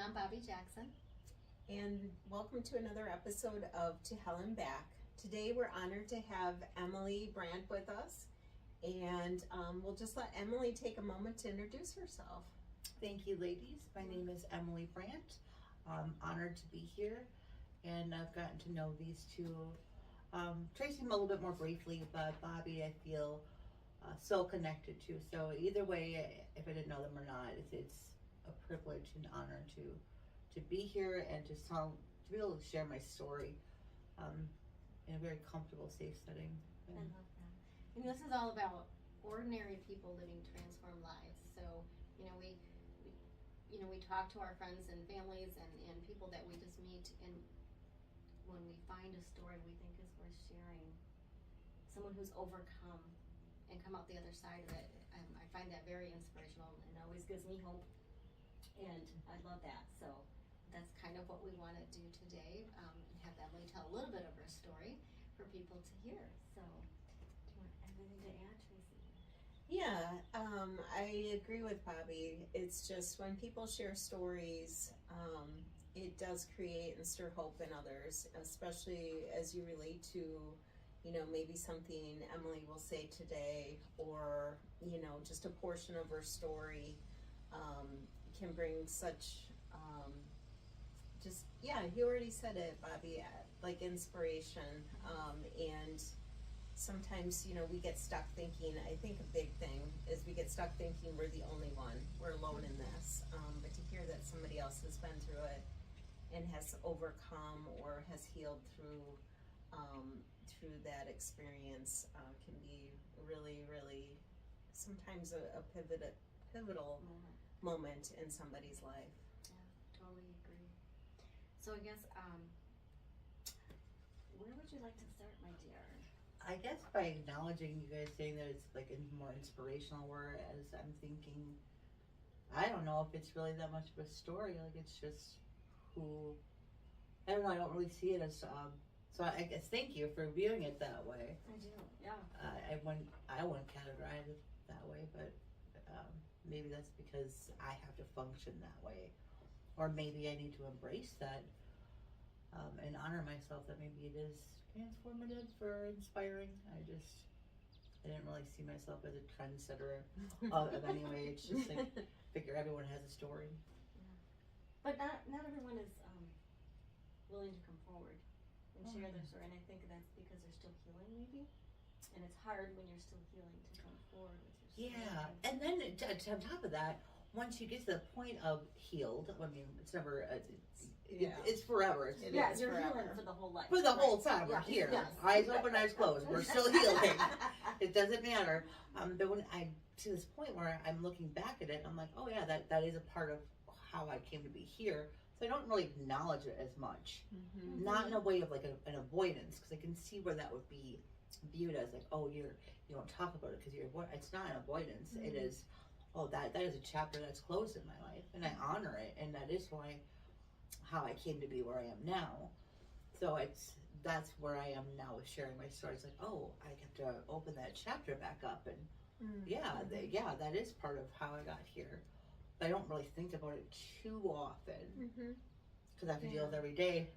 I'm Bobby Jackson. And welcome to another episode of To Hell and Back. Today we're honored to have Emily Brandt with us, and we'll just let Emily take a moment to introduce herself. Thank you, ladies. My name is Emily Brandt. I'm honored to be here, and I've gotten to know these two. Tracy a little bit more briefly, but Bobby I feel so connected to. So either way, if I didn't know them or not, it's a privilege and honor to be here and to be able to share my story in a very comfortable, safe setting. I love that. And this is all about ordinary people living transformed lives. So, we talk to our friends and families and people that we just meet, and when we find a story we think is worth sharing, someone who's overcome and come out the other side of it, I find that very inspirational and always gives me hope. And I love that. So that's kind of what we want to do today, and have Emily tell a little bit of her story for people to hear. So, do you want anything to add, Tracy? Yeah, I agree with Bobby. It's just when people share stories, it does create and stir hope in others, especially as you relate to, maybe something Emily will say today, or, just a portion of her story can bring such, you already said it, Bobby, like inspiration, and sometimes, we get stuck thinking, I think a big thing is we get stuck thinking we're the only one, we're alone in this, but to hear that somebody else has been through it and has overcome or has healed through that experience can be really, really sometimes a pivotal moment in somebody's life. Yeah, totally agree. So I guess, where would you like to start, my dear? I guess by acknowledging you guys saying that it's like a more inspirational, whereas I'm thinking, I don't know if it's really that much of a story. Like it's just who, I don't know. I don't really see it as. So I guess thank you for viewing it that way. I do, yeah. I wouldn't categorize it that way, but maybe that's because I have to function that way, or maybe I need to embrace that and honor myself that maybe it is transformative or inspiring. I didn't really see myself as a trendsetter of any way. It's just like figure everyone has a story. Yeah. But not everyone is willing to come forward and share their story, and I think that's because they're still healing, maybe. And it's hard when you're still healing to come forward with your story. Yeah, and then on top of that, once you get to the point of healed, I mean, it's never. It's forever. You're healing for the whole life. For the whole time we're here. Yes. Eyes open, eyes closed. We're still healing. It doesn't matter. But when I to this point where I'm looking back at it, I'm like, oh yeah, that is a part of how I came to be here. So I don't really acknowledge it as much. Mm-hmm. Not in a way of like an avoidance, because I can see where that would be viewed as like, oh, you don't talk about it because it's not an avoidance. Mm-hmm. It is, oh, that is a chapter that's closed in my life, and I honor it, and that is how I came to be where I am now. So that's where I am now with sharing my story. It's like, oh, I have to open that chapter back up, and that is part of how I got here. But I don't really think about it too often because I have to deal with every day,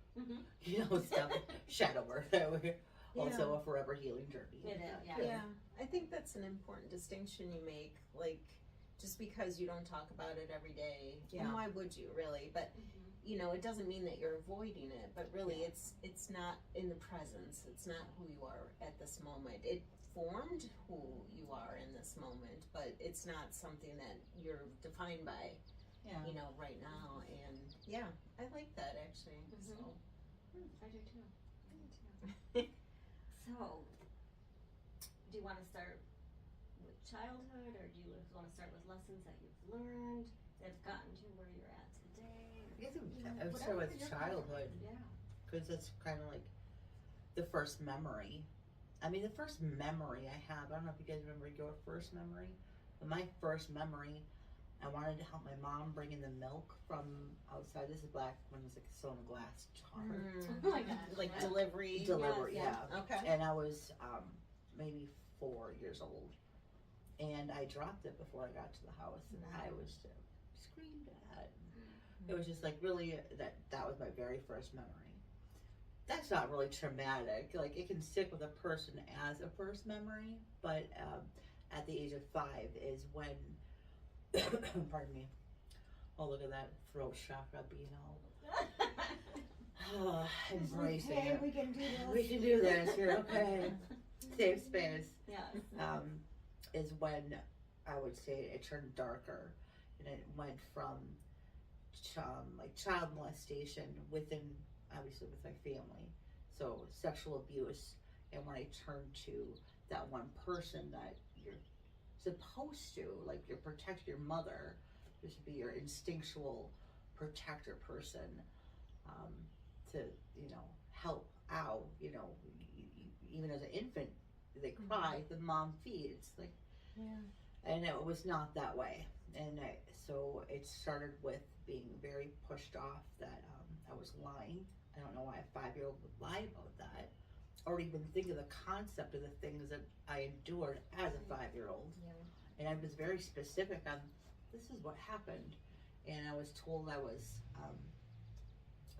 stuff, shadow work. Also a forever healing journey. It is, yeah. I think that's an important distinction you make. Like, just because you don't talk about it every day, and why would you really? But it doesn't mean that you're avoiding it. But really, it's not in the presence. It's not who you are at this moment. It formed who you are in this moment, but it's not something that you're defined by. Right now. And I like that actually. So I do too. So, do you want to start with childhood, or do you want to start with lessons that you've learned that have gotten you where you're at today? I guess I would start with childhood. Yeah. Because that's kind of like the first memory. I mean, the first memory I have, I don't know if you guys remember your first memory, but my first memory, I wanted to help my mom bring in the milk from outside. This is back when it was like still in a glass jar. Oh my God. Like delivery. Yeah. Okay. And I was maybe 4 years old. And I dropped it before I got to the house, and I was screamed at. It was just like really that was my very first memory. That's not really traumatic. Like it can stick with a person as a first memory, but at the age of 5 is when, pardon me. Oh, look at that throat chakra being all embracing it. We can do this. We can do this. You're okay. Safe space. Yes. Is when I would say it turned darker, and it went from like child molestation within, obviously with my family, so sexual abuse, and when I turned to that one person that you're supposed to, like you're protect your mother, this would be your instinctual protector person, to help out, even as an infant they cry, the mom feeds, like, and it was not that way, and so it started with being very pushed off that I was lying. I don't know why a 5-year-old would lie about that, or even think of the concept of the things that I endured as a 5-year-old. And I was very specific on, this is what happened, and I was told I was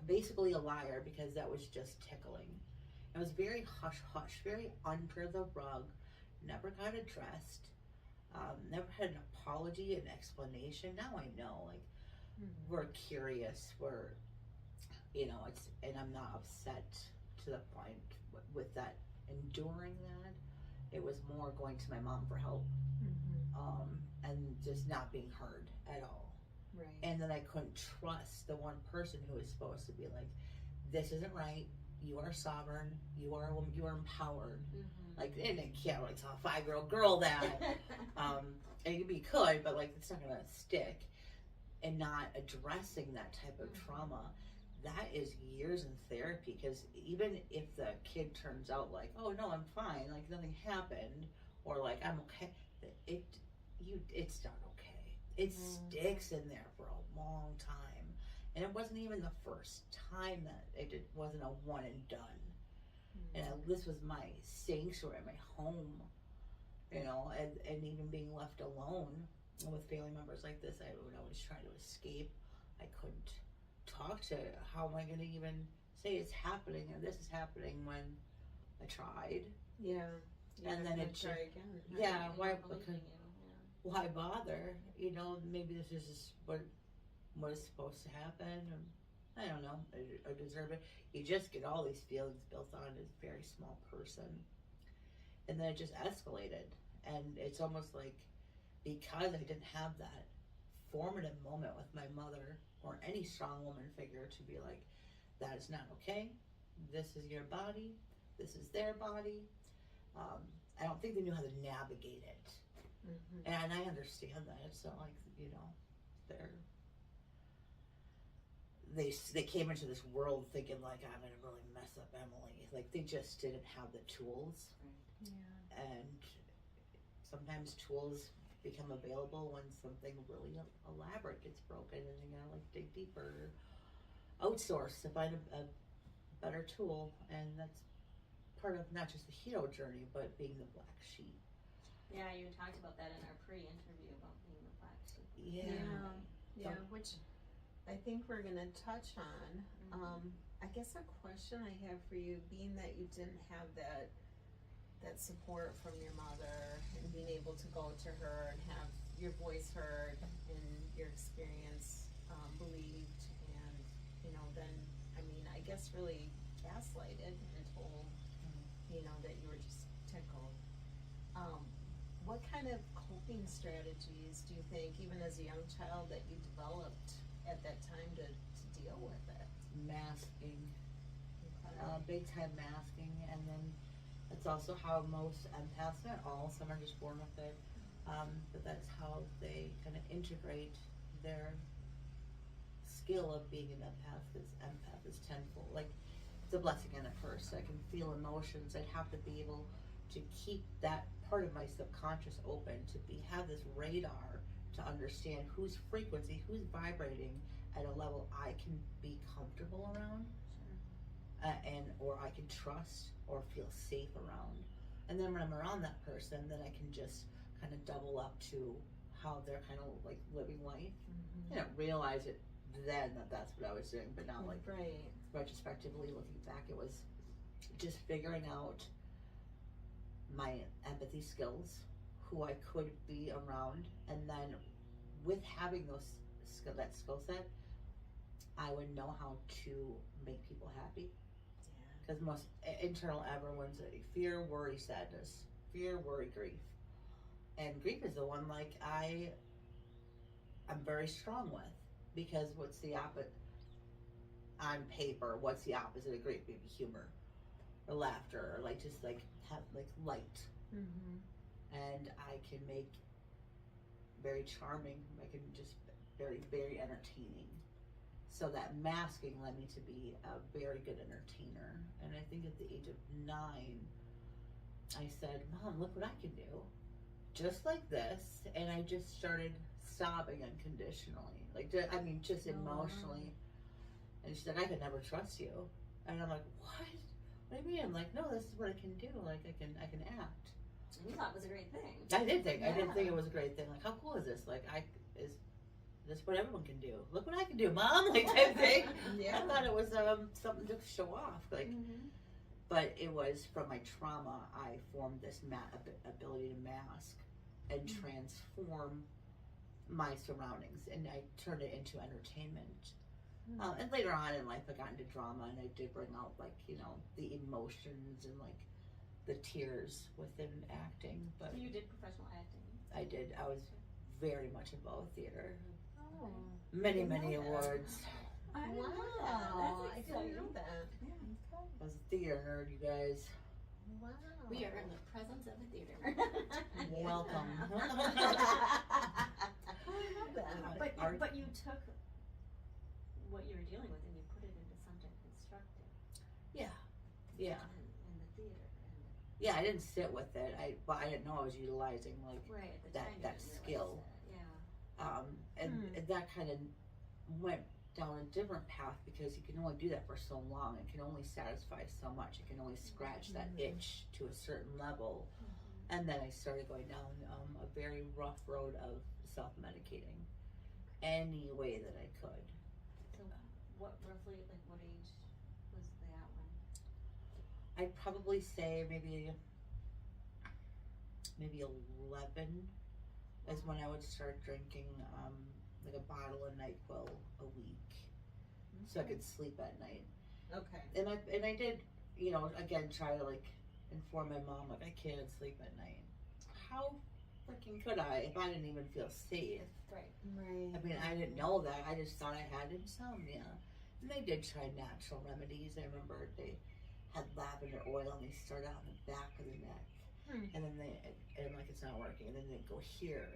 basically a liar because that was just tickling. It was very hush-hush, very under the rug, never got addressed, never had an apology, an explanation. Now I know, like, we're curious, we're, it's, and I'm not upset to the point with that, enduring that. It was more going to my mom for help, and just not being heard at all. Right. And then I couldn't trust the one person who was supposed to be like, this isn't right, you are sovereign, you are empowered. Like, and I can't really tell a 5-year-old girl that. And you could, but like, it's not gonna stick. And not addressing that type of trauma, that is years in therapy, because even if the kid turns out like, oh no, I'm fine, like nothing happened, or like I'm okay, it's not okay. It sticks in there for a long time, and it wasn't even the first time that it wasn't a one and done. And this was my sanctuary, my home, and even being left alone with family members like this, I would always try to escape. I couldn't talk to, how am I going to even say it's happening and this is happening when I tried. And then it try again. Yeah, why bother? Maybe this is just what is supposed to happen, and I don't know, I deserve it. You just get all these feelings built on a very small person, and then it just escalated, and it's almost like, because I didn't have that formative moment with my mother or any strong woman figure to be like, that is not okay, this is your body, this is their body, I don't think they knew how to navigate it. And I understand that. It's not like, they came into this world thinking like, I'm gonna really mess up Emily. Like, they just didn't have the tools. And sometimes tools become available when something really elaborate gets broken, and you gotta like dig deeper, outsource to find a better tool. And that's part of not just the hero journey, but being the black sheep. Yeah, you talked about that in our pre-interview about being the black sheep. Yeah, which I think we're gonna touch on. I guess a question I have for you, being that you didn't have that support from your mother, and being able to go to her and have your voice heard and your experience believed, and then I guess really gaslighted and told that you were just tickled. What kind of coping strategies do you think, even as a young child, that you developed at that time to deal with it? Masking, big time masking, and then that's also how most empaths, not all, some are just born with it, but that's how they kind of integrate their skill of being an empath, because empath is tenfold. Like, it's a blessing and a curse. I can feel emotions. I'd have to be able to keep that part of my subconscious open, to have this radar to understand whose frequency, who's vibrating at a level I can be comfortable around, or I can trust or feel safe around. And then when I'm around that person, then I can just kind of double up to how they're kind of like living life. I don't realize it then that that's what I was doing, but now like Right. retrospectively looking back, it was just figuring out my empathy skills, who I could be around, and then with having that skill set, I would know how to make people happy. Because most internal everyone's fear, worry, sadness, fear, worry, grief, and grief is the one like I'm very strong with, because what's the opposite on paper? What's the opposite of grief? Maybe humor or laughter, or like just like have like light. And I can make very charming. I can just very, very entertaining. So that masking led me to be a very good entertainer. And I think at the age of 9, I said, Mom, look what I can do. Just like this. And I just started sobbing unconditionally. Like, I mean, just emotionally. And she said, I could never trust you. And I'm like, what? What do you mean? I'm like, no, this is what I can do. Like, I can act. You thought it was a great thing. I did think. Yeah. I did think it was a great thing. Like, how cool is this? Like, is this what everyone can do? Look what I can do, Mom. Like type thing. Yeah. I thought it was something to show off. Like, but it was from my trauma. I formed this ability to mask and transform my surroundings, and I turned it into entertainment. And later on in life, I got into drama, and I did bring out like the emotions and like the tears within acting. But So you did professional acting. I did. I was very much involved with theater. Oh. Many didn't know that. awards. I didn't know Wow. that. I That's didn't know exciting. that. I was a theater nerd, you guys. Wow. We are in the presence of a theater. Welcome. I love that. But you took what you were dealing with and you put it into something constructive. Yeah. In the theater. Yeah, I didn't sit with it. But I didn't know I was utilizing like Right at the that time. that you didn't skill. realize that. And that kind of went down a different path, because you can only do that for so long. It can only satisfy so much. It can only scratch that itch to a certain level. And then I started going down a very rough road of self-medicating any way that I could. So what roughly, like what age was that when? I'd probably say maybe 11 is when I would start drinking like a bottle of NyQuil a week, so I could sleep at night. Okay. And I did, again, try to like inform my mom, like, I can't sleep at night. How freaking could I if I didn't even feel safe? Right. Right. I mean, I didn't know that. I just thought I had insomnia. And they did try natural remedies. I remember they had lavender oil, and they started out in the back of the neck. And then and I'm like, it's not working. And then they go here.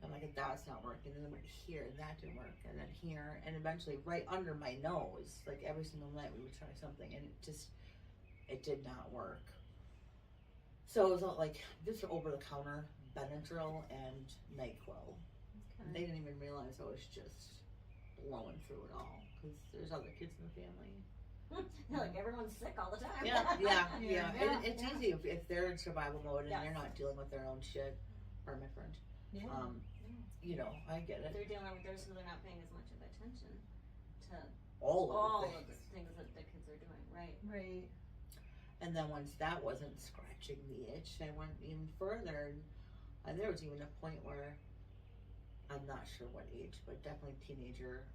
I'm like, that's not working. And then went here, and that didn't work. And then here, and eventually right under my nose. Like every single night we would try something, and it did not work. So it was all like just over the counter Benadryl and NyQuil. Okay. They didn't even realize I was just blowing through it all, because there's other kids in the family. Like everyone's sick all the time. Yeah. It's Yeah. easy if they're in survival mode and Yes. they're not dealing with their own shit. Pardon my French. I get it. They're dealing with theirs, so they're not paying as much of attention to All all of of the the things. things that the kids are doing. Right. Right. And then once that wasn't scratching the itch, I went even further, and there was even a point where, I'm not sure what age, but definitely teenager,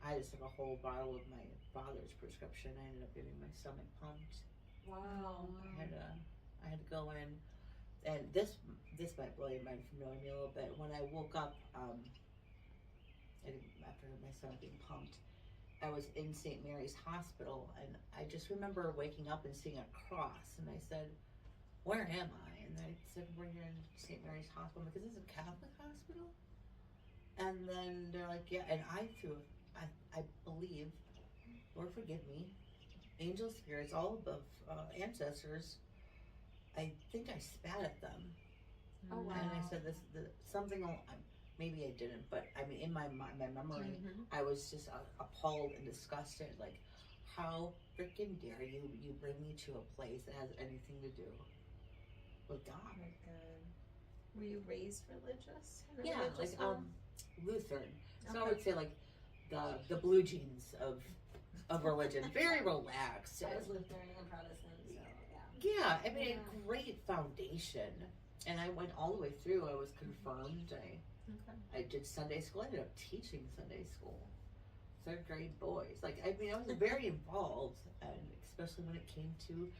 I just took a whole bottle of my father's prescription. I ended up getting my stomach pumped. Wow. I had to go in, and this might really mind knowing me a little bit. When I woke up, after my stomach being pumped, I was in St. Mary's Hospital, and I just remember waking up and seeing a cross, and I said, where am I? And they said, we're here in St. Mary's Hospital, because this is a Catholic hospital? And then they're like, yeah, and I believe, Lord forgive me, angel spirits, all above ancestors, I think I spat at them. Oh wow. And I said, something, maybe I didn't, but I mean, in my memory, I was just appalled and disgusted. Like, how freaking dare you bring me to a place that has anything to do with God? Oh my God. Were you raised religious? Yeah, like home? Lutheran. So I Okay. would say like the blue jeans of religion. Very relaxed. I was Lutheran and Protestant, so Yeah, I mean, Yeah. a great foundation. And I went all the way through. I was confirmed. I did Sunday school. I ended up teaching Sunday school. 3rd grade boys. Like, I mean, I was very involved, and especially when it came to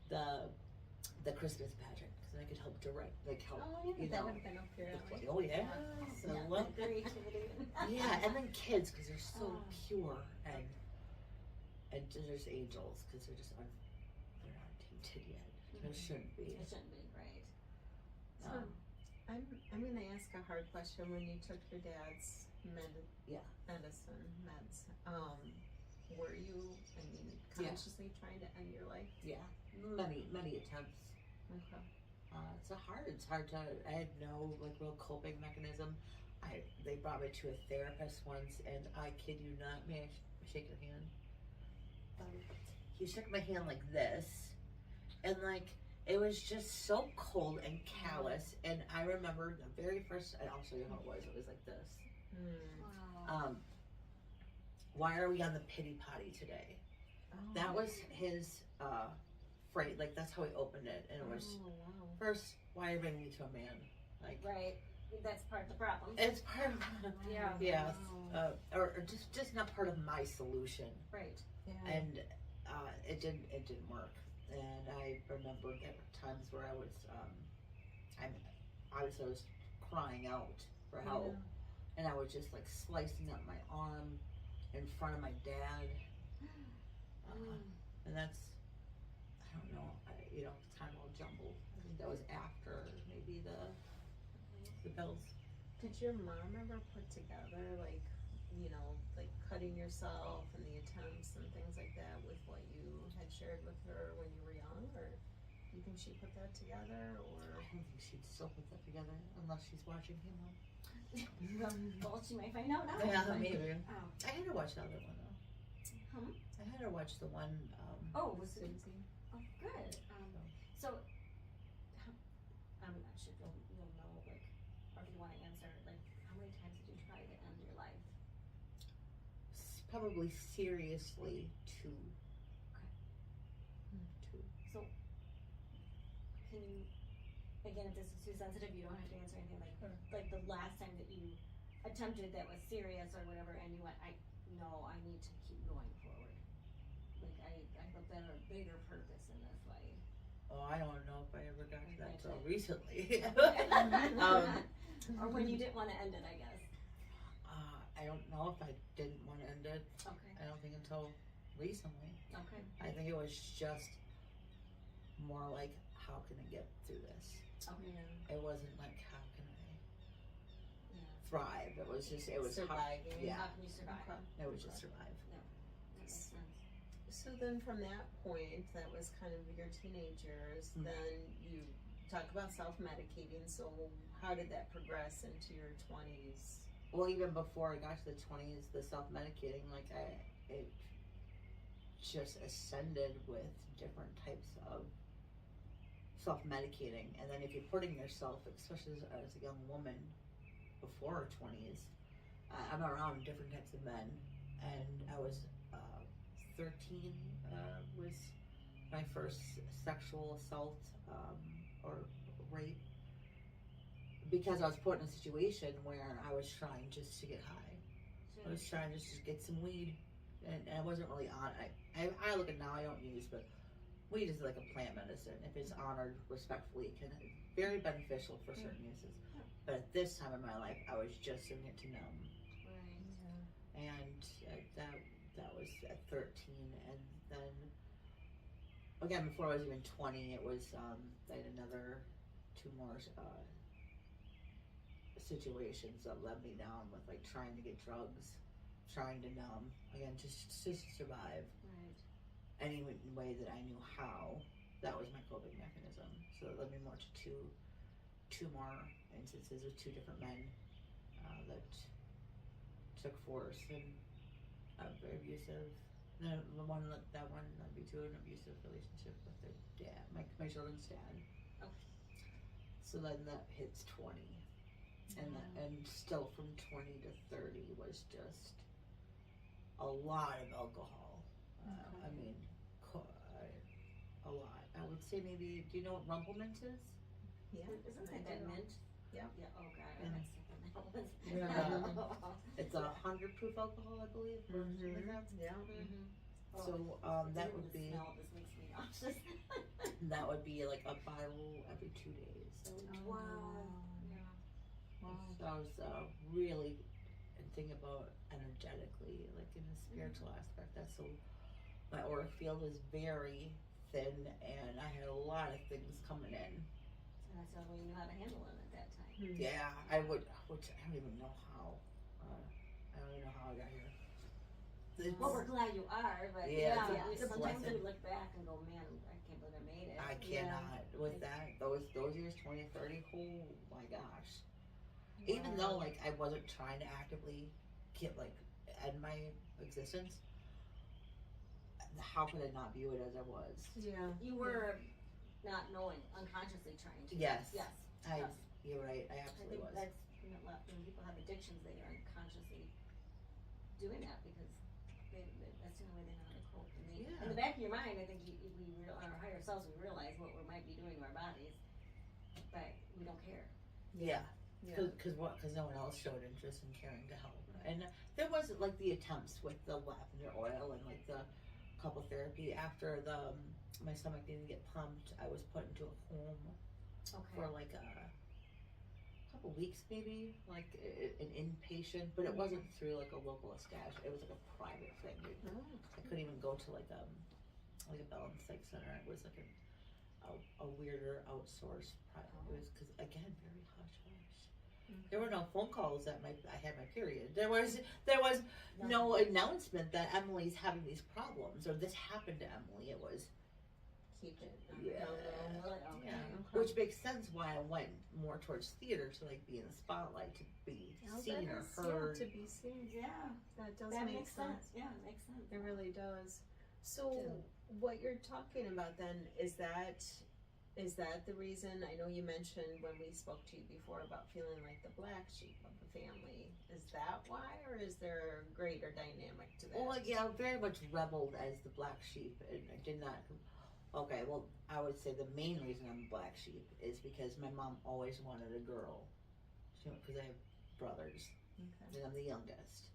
the Christmas pageant, because I could help direct, like help, you that know. would have been up your alley. Oh yeah, so yeah, well, creativity. yeah, and then kids, because they're so Oh. pure, and there's angels, because they're not tainted yet. There shouldn't be. It shouldn't be, right? So, I'm going to ask a hard question. When you took your dad's medicine, meds, were you, I mean, consciously trying to end your life? Yeah, many attempts. Okay. It's hard to, I had no like real coping mechanism. They brought me to a therapist once, and I kid you not, may I shake your hand? He shook my hand like this, and like, it was just so cold and callous, and I remember the very first, and I'll show you how it was like this. Wow. Why are we on the pity potty today? That was his phrase, like that's how he opened it, and it was, wow. first, why are you bringing me to a man? Like, Right. That's part of the problem. it's part of, Yeah. yes, or just not part of my solution. Right. Yeah. And it didn't work. And I remember there were times where I was I was crying out for help, and I was just like slicing up my arm in front of my dad, and that's, I don't know, it's kind of all jumbled. I think that was after maybe the pills. Did your mom ever put together, like, like cutting yourself and the attempts and things like that with what you had shared with her when you were young, or do you think she put that together, or? I don't think she'd still put that together unless she's watching him. Well, she might find out now. Yeah, maybe. Oh. I had to watch the other one though. I had to watch the one. Oh, was it? Susie? Oh, good. So, I'm not sure if you'll know, like, or if you want to answer, like, how many times did you try to end your life? Probably seriously 2. Okay. 2. So, can you, again, if this is too sensitive, you don't have to answer anything, like the last time that you attempted that was serious or whatever, and you went, I need to keep going forward. Like, I looked at a bigger purpose in this life. Oh, I don't know if I ever got to that Okay. till recently. Or when you didn't want to end it, I guess. I don't know if I didn't want to end it. Okay. I don't think until recently. Okay. I think it was just more like, how can I get through this? Okay. It wasn't like, how can I Yeah. thrive? It was just, it was surviving. Yeah. How can you survive? It was just survive. That makes sense. So then from that point, that was kind of your teenage years, then you talk about self-medicating, so how did that progress into your 20s? Well, even before I got to the 20s, the self-medicating, like it just ascended with different types of self-medicating. And then if you're putting yourself, especially as a young woman before her 20s, I'm around different types of men, and I was 13 was my first sexual assault or rape, because I was put in a situation where I was trying just to get high. I was trying just to get some weed, and I wasn't really on. I look at now, I don't use, but weed is like a plant medicine. If it's honored respectfully, it can be very beneficial for certain uses. But at this time in my life, I was just in it to numb, Right. and that was at 13, and then again before I was even 20, it was I had another 2 more situations that led me down with like trying to get drugs, trying to numb, again just to survive. Right. Any way that I knew how. That was my coping mechanism. So it led me more to two more instances with 2 different men that took force and very abusive. That one led me to an abusive relationship with their dad, my children's dad. Okay. So then that hits 20, and still from 20 to 30 was just a lot of alcohol. I mean, a lot. I would say maybe. Do you know what rumplemint is? Yeah. Isn't I that that do. mint? Yep. Yeah, oh god, I Mhm. had something else. Yeah. It's 100 proof alcohol, I believe, or something like that. Yeah. Mm-hmm. So that would be The smell of this makes me nauseous. like a bottle every 2 days. So, Wow. Yeah. Wow. so I was really thinking about energetically, like in the spiritual aspect. That's so my aura field was very thin, and I had a lot of things coming in. And that's the only way you knew how to handle them at that time. Yeah, I would, which I don't even know how. I don't even know how I got here. Well, we're glad you are, but Yeah, it's a sometimes blessing. we look back and go, man, I can't believe I made it. I cannot with that. Those years, 20 and 30. Oh my gosh. Even though like I wasn't trying to actively get like end my existence, how could I not view it as I was? Yeah. You were not knowing, unconsciously trying to. Yes. Yes. You're right. I I absolutely think was. that's when people have addictions, they are unconsciously doing that because that's the only way they know how to cope. And in the back of your mind, I think our higher selves, we realize what we might be doing to our bodies, but we don't care. Yeah. Because no one else showed interest in caring to help. And there wasn't like the attempts with the lavender oil and like the couple therapy after my stomach didn't get pumped. I was put into a home for like a couple weeks maybe, like an inpatient, but it wasn't through like a local establishment. It was like a private thing. I couldn't even go to like a Bell and Psych Center. It was like a weirder outsourced private. It was because again very hush hush. There were no phone calls that I had my period. There was no announcement that Emily's having these problems or this happened to Emily. It was Keep it. Yeah. Okay. Which makes sense why I went more towards theater to like be in the spotlight, to be seen or heard. To be seen. Yeah. That does That make makes sense. Yeah, it makes sense. It really does. So what you're talking about then, is that the reason? I know you mentioned when we spoke to you before about feeling like the black sheep of the family. Is that why, or is there a greater dynamic to that? Well, yeah, I very much rebelled as the black sheep, and I did not. Okay, well, I would say the main reason I'm a black sheep is because my mom always wanted a girl. Because I have brothers, and I'm the youngest.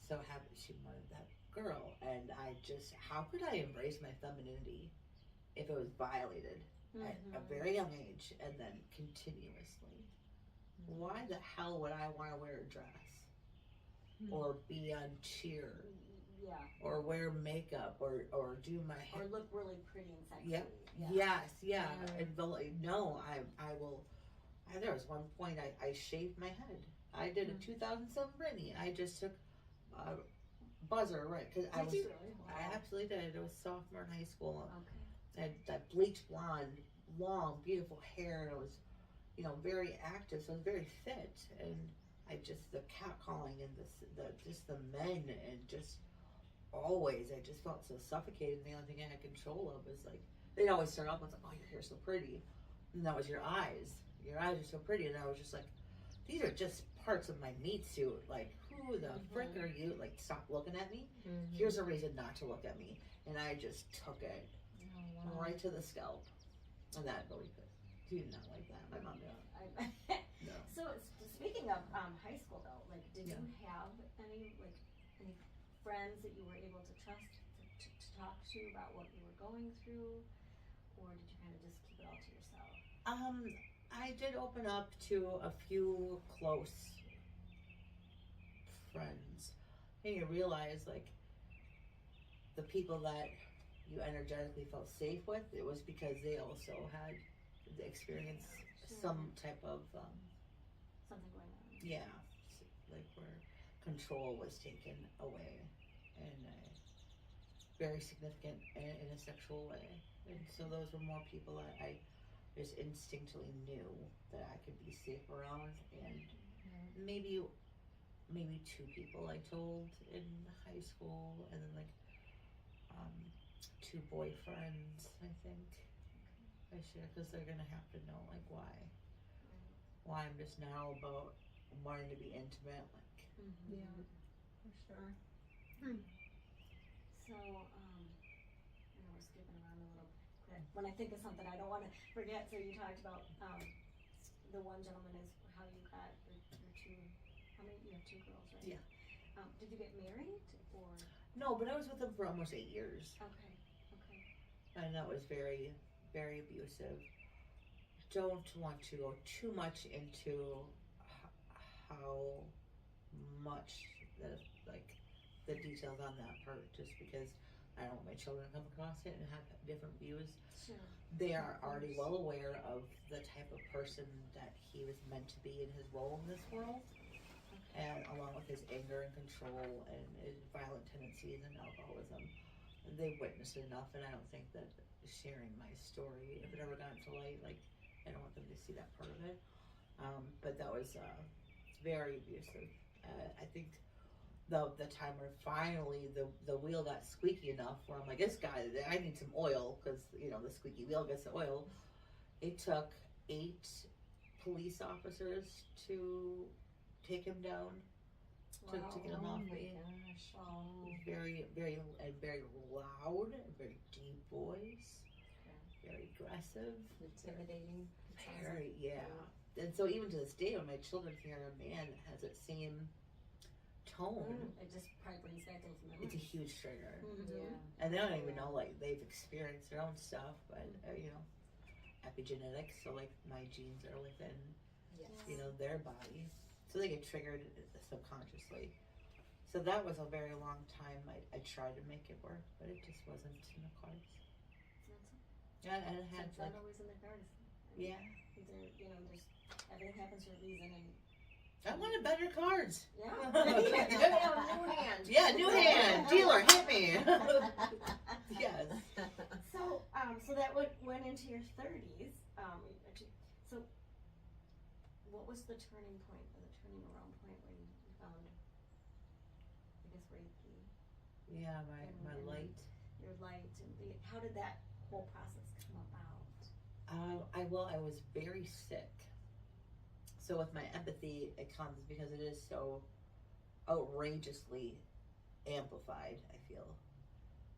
So she wanted that girl, and I just, how could I embrace my femininity if it was violated at a very young age and then continuously? Why the hell would I want to wear a dress or be on cheer? Yeah. Or wear makeup, or do my hair. Or look really pretty and sexy. Yep. Yeah. Yes. And no, I will. There was one point I shaved my head. I did a 2007 Britney. I just took a buzzer, right? Because I was. Did you really? Wow. I absolutely did. It was sophomore in high school. Okay. I had that bleach blonde, long, beautiful hair, and it was, very active. So I was very fit, and I just the catcalling and the men and just. Always, I just felt so suffocated. And the only thing I had control of was like they'd always start off with like, "Oh, your hair's so pretty," and that was your eyes. Your eyes are so pretty, and I was just like, "These are just parts of my meat suit. Like, who the frick are you? Like, stop looking at me. Here's a reason not to look at me." And I just took it right to the scalp, and that really good. She did not like that. My mom did. No. So speaking of high school though, like, did you have any friends that you were able to trust to talk to about what you were going through, or did you kind of just keep it all to yourself? I did open up to a few close friends, and you realize like the people that you energetically felt safe with, it was because they also had experienced some type of Something going on. yeah, like where control was taken away. And very significant in a sexual way, and so those were more people that I just instinctively knew that I could be safe around, and maybe 2 people I told in high school, and then like 2 boyfriends I think I share, because they're gonna have to know like why I'm just now about wanting to be intimate, like Yeah, for sure. So, I know we're skipping around a little bit. When I think of something, I don't want to forget. So you talked about the one gentleman is how you got your two. How many? You have two girls, right? Yeah. Did you get married or? No, but I was with him for almost 8 years. Okay. Okay. And that was very, very abusive. Don't want to go too much into how much the details on that part, just because I don't want my children to come across it and have different views. Sure. They are already well aware of the type of person that he was meant to be in his role in this world, and along with his anger and control and his violent tendencies and alcoholism. They've witnessed enough, and I don't think that sharing my story, if it ever got into light, I don't want them to see that part of it. But that was very abusive. I think the time where finally the wheel got squeaky enough where I'm like, this guy, I need some oil, because the squeaky wheel gets the oil. It took 8 police officers to take him down, to get him off me. Very, very, and very loud, and very deep voice, very aggressive, Intimidating. very, yeah. And so even to this day, when my children hear a man that has that same tone, It just probably brings back those memories. it's a huge trigger. Yeah. And they don't even know, they've experienced their own stuff, but, epigenetics, so, my genes are within, Yes. their body. So they get triggered subconsciously. So that was a very long time. I tried to make it work, but it just wasn't in the cards. Yeah, and it had It's not always in the cards. yeah. There's everything happens for a reason, and I wanted better cards. yeah. New hand. Yeah, new hand. Dealer, hit me. Yes. So that went into your 30s. So what was the turning point, or the turning around point where you found, I guess, Reiki? Yeah, my light. Your light, and how did that whole process come about? I was very sick. So with my empathy, it comes because it is so outrageously amplified, I feel.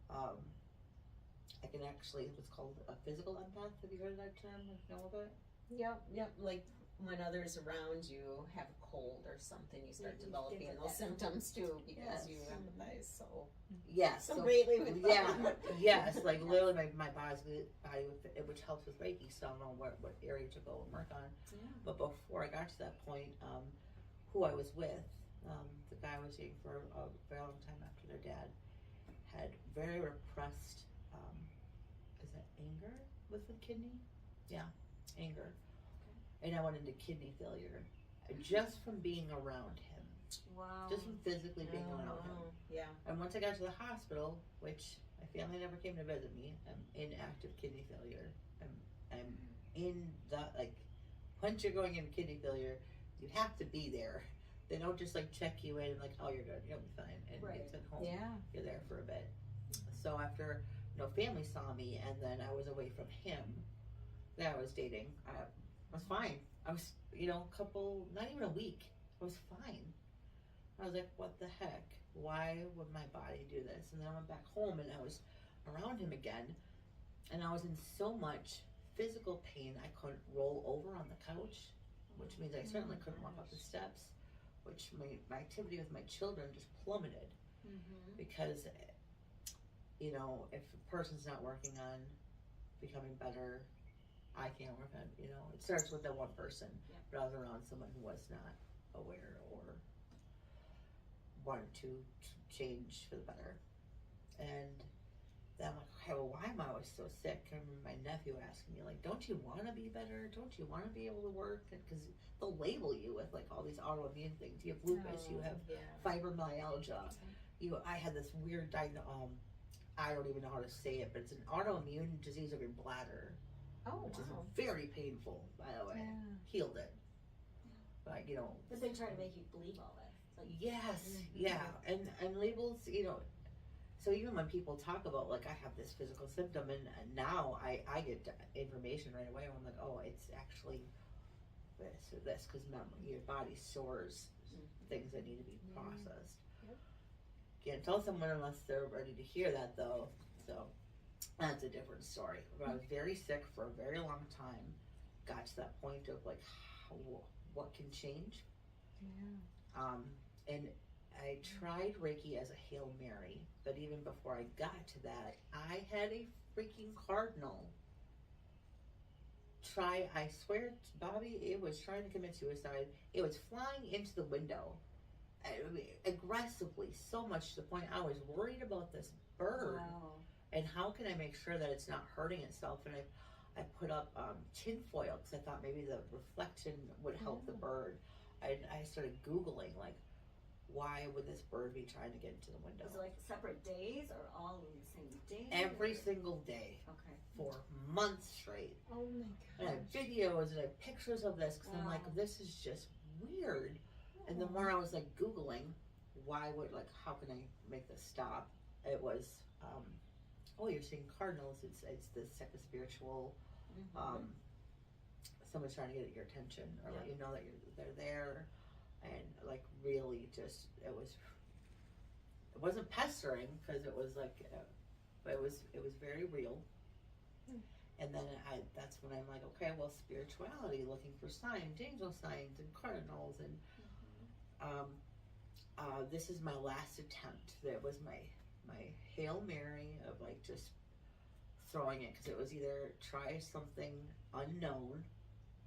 I can actually, what's called a physical empath. Have you heard of that term? Know of it? Yep. Like when others around you have a cold or something, you start You developing get those that. symptoms too, because Yes. you empathize so Yes. so greatly with Yeah, them. yes, literally my body with it, which helps with Reiki, so I don't know what area to go and work on. Yeah. But before I got to that point, who I was with, the guy I was dating for a very long time after their dad, had very repressed, is it anger with the kidney? Yeah, anger. Okay. And I went into kidney failure just from being around him. Wow. Just from physically being around him. Yeah. And once I got to the hospital, which my family never came to visit me, I'm in active kidney failure. I'm in the, once you're going into kidney failure, you have to be there. They don't just check you in and oh, you're good, you'll be fine, and get sent home. Yeah. You're there for a bit. So after, family saw me, and then I was away from him that I was dating, I was fine. I was, couple, not even a week, I was fine. I was like, what the heck? Why would my body do this? And then I went back home and I was around him again, and I was in so much physical pain I couldn't roll over on the couch, which means I certainly couldn't walk up the steps, which my activity with my children just plummeted. Because, if a person's not working on becoming better, I can't work on, it starts with that one person, but I was around someone who was not aware or wanted to change for the better. And then I'm like, okay, well, why am I always so sick? I remember my nephew asking me, don't you want to be better? Don't you want to be able to work? Because they'll label you with all these autoimmune things. You have lupus, you have fibromyalgia. I had this weird diagnosis. I don't even know how to say it, but it's an autoimmune disease of your bladder. Which is very painful, by the way. Healed it. But, But they try to make you believe all that. Yes, yeah. And labels, so even when people talk about, I have this physical symptom, and now I get information right away, I'm like, oh, it's actually this or this, because your body stores things that need to be processed. Can't tell someone unless they're ready to hear that, though. So that's a different story. But I was very sick for a very long time. Got to that point of like, what can change? Yeah. And I tried Reiki as a Hail Mary, but even before I got to that, I had a freaking cardinal I swear, Bobby, it was trying to commit suicide. It was flying into the window aggressively, so much to the point I was worried about this bird. Wow. And how can I make sure that it's not hurting itself? And I put up tin foil because I thought maybe the reflection would help the bird. I started Googling, like, why would this bird be trying to get into the window? Was it like separate days or all in the same day? Every single day. Okay. For months straight. Oh my And I have videos and I have pictures of this because I'm like, this is just weird. And the more I was like Googling, how can I make this stop? It was, you're seeing cardinals. It's the second spiritual. Someone's trying to get your attention or let you know that they're there, and like really just it wasn't pestering because it was like, but it was very real. And then that's when I'm like, okay, well, spirituality, looking for signs, angel signs, and cardinals, and this is my last attempt. That was my Hail Mary of like just throwing it, because it was either try something unknown,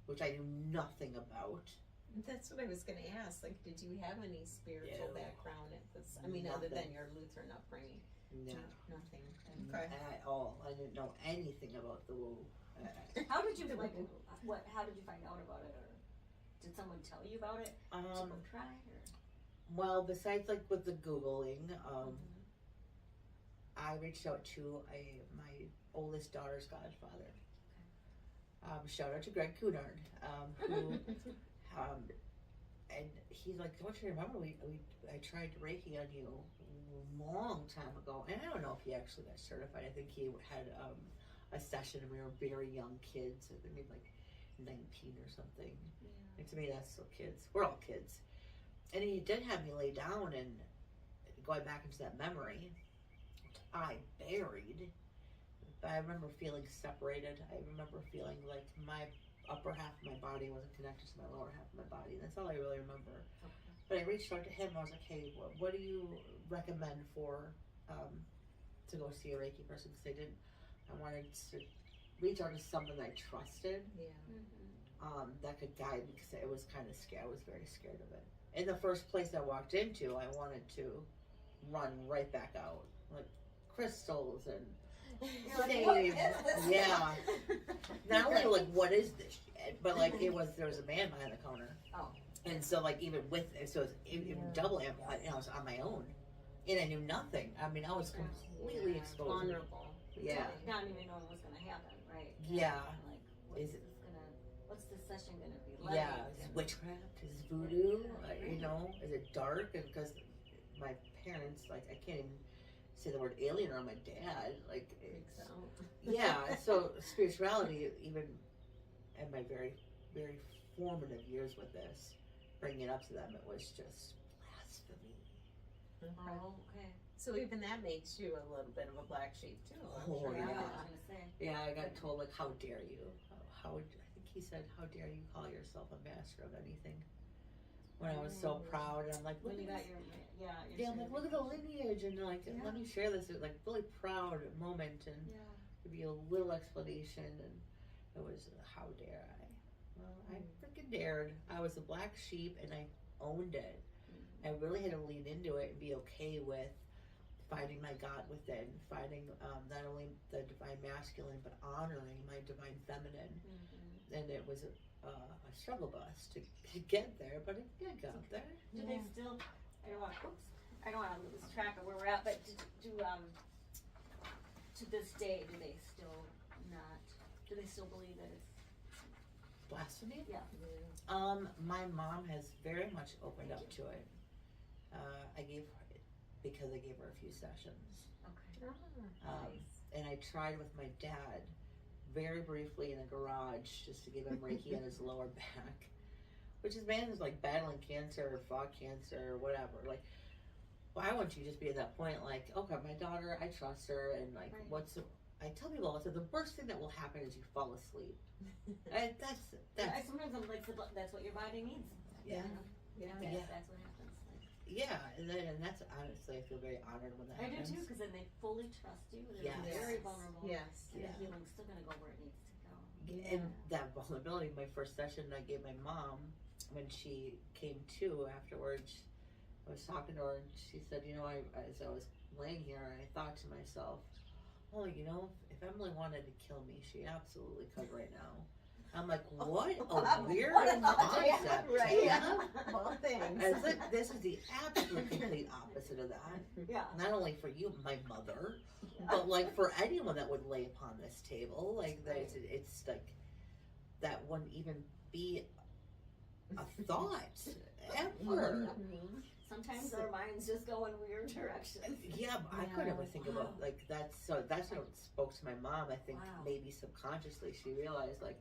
which I knew nothing about. That's what I was going to ask. Like, did you have any spiritual background at this? I mean, Nothing. other than your Lutheran upbringing? No. Nothing. Okay. At all. I didn't know anything about the woo. How did you how did you find out about it, or did someone tell you about it? Did you go try or? Well, besides like with the Googling, I reached out to my oldest daughter's godfather. Shout out to Greg Cunard, who, and he's like, don't you remember I tried Reiki on you a long time ago, and I don't know if he actually got certified. I think he had a session, and we were very young kids, maybe like 19 or something. And to me, that's still kids. We're all kids. And he did have me lay down, and going back into that memory, which I buried. But I remember feeling separated. I remember feeling like my upper half of my body wasn't connected to my lower half of my body. That's all I really remember. Okay. But I reached out to him. I was like, hey, what do you recommend for to go see a Reiki person? Because I wanted to reach out to someone I trusted. That could guide me, because it was kind of scary. I was very scared of it. In the first place I walked into, I wanted to run right back out. Like crystals and saves. Yeah. Not only like, what is this shit? But like there was a man behind the counter. Oh. And so like even with it, so it was double amplified, and I was on my own. And I knew nothing. I mean, I was completely exposed. Vulnerable. Yeah. Not even knowing what's gonna happen, right? Yeah. Like what's this session gonna be like? Yeah, is it witchcraft? Is it voodoo? Is it dark? And because my parents, like, I can't even say the word alien around my dad. Like, yeah. So spirituality, even in my very, very formative years with this, bringing it up to them, it was just blasphemy. Oh, okay. So even that makes you a little bit of a black sheep too. Oh, yeah. Yeah. Yeah, I got told like, how dare you? I think he said, how dare you call yourself a master of anything? When I was so proud, and I'm like, when you got I'm like, look at the lineage, and like, let me share this like really proud moment, and give you a little explanation, and it was, how dare I? Well, I freaking dared. I was a black sheep, and I owned it. I really had to lean into it and be okay with finding my God within, finding not only the divine masculine, but honoring my divine feminine. And it was a struggle bus to get there, but it got there. Do they still? I don't want to lose track of where we're at, but to this day, do they still believe that it's blasphemy? Yeah. My mom has very much opened up to it. I gave her a few sessions. Okay. And I tried with my dad very briefly in a garage just to give him Reiki on his lower back, which his man is like battling cancer or fought cancer or whatever. Like, Well, I want you to just be at that point, like, okay, my daughter, I trust her, and like, Right. I tell people all the time, the worst thing that will happen is you fall asleep. And that's I sometimes I'm like, that's what your body needs. yeah. You know, Yeah. that's what happens. Like, Yeah, and that's honestly, I feel very honored when that I do happens. too, because then they fully trust you. They're Yes. very vulnerable. Yes. And Yeah. the healing's still gonna go where it needs to go. And that vulnerability, my first session I gave my mom when she came to afterwards, I was talking to her and she said, you know, as I was laying here, I thought to myself, oh, you know, if Emily wanted to kill me, she absolutely could right now. I'm like, what a weird concept. Right. Yeah. Well, thanks. It's like, this is the absolute complete opposite of that. Yeah. Not only for you, my mother, but like for anyone that would lay upon this table, like that it's like that wouldn't even be a thought ever. Sometimes our minds just go in weird directions. Yeah, but I couldn't ever think about Wow. like that's what spoke to my mom. I think Wow. maybe subconsciously she realized like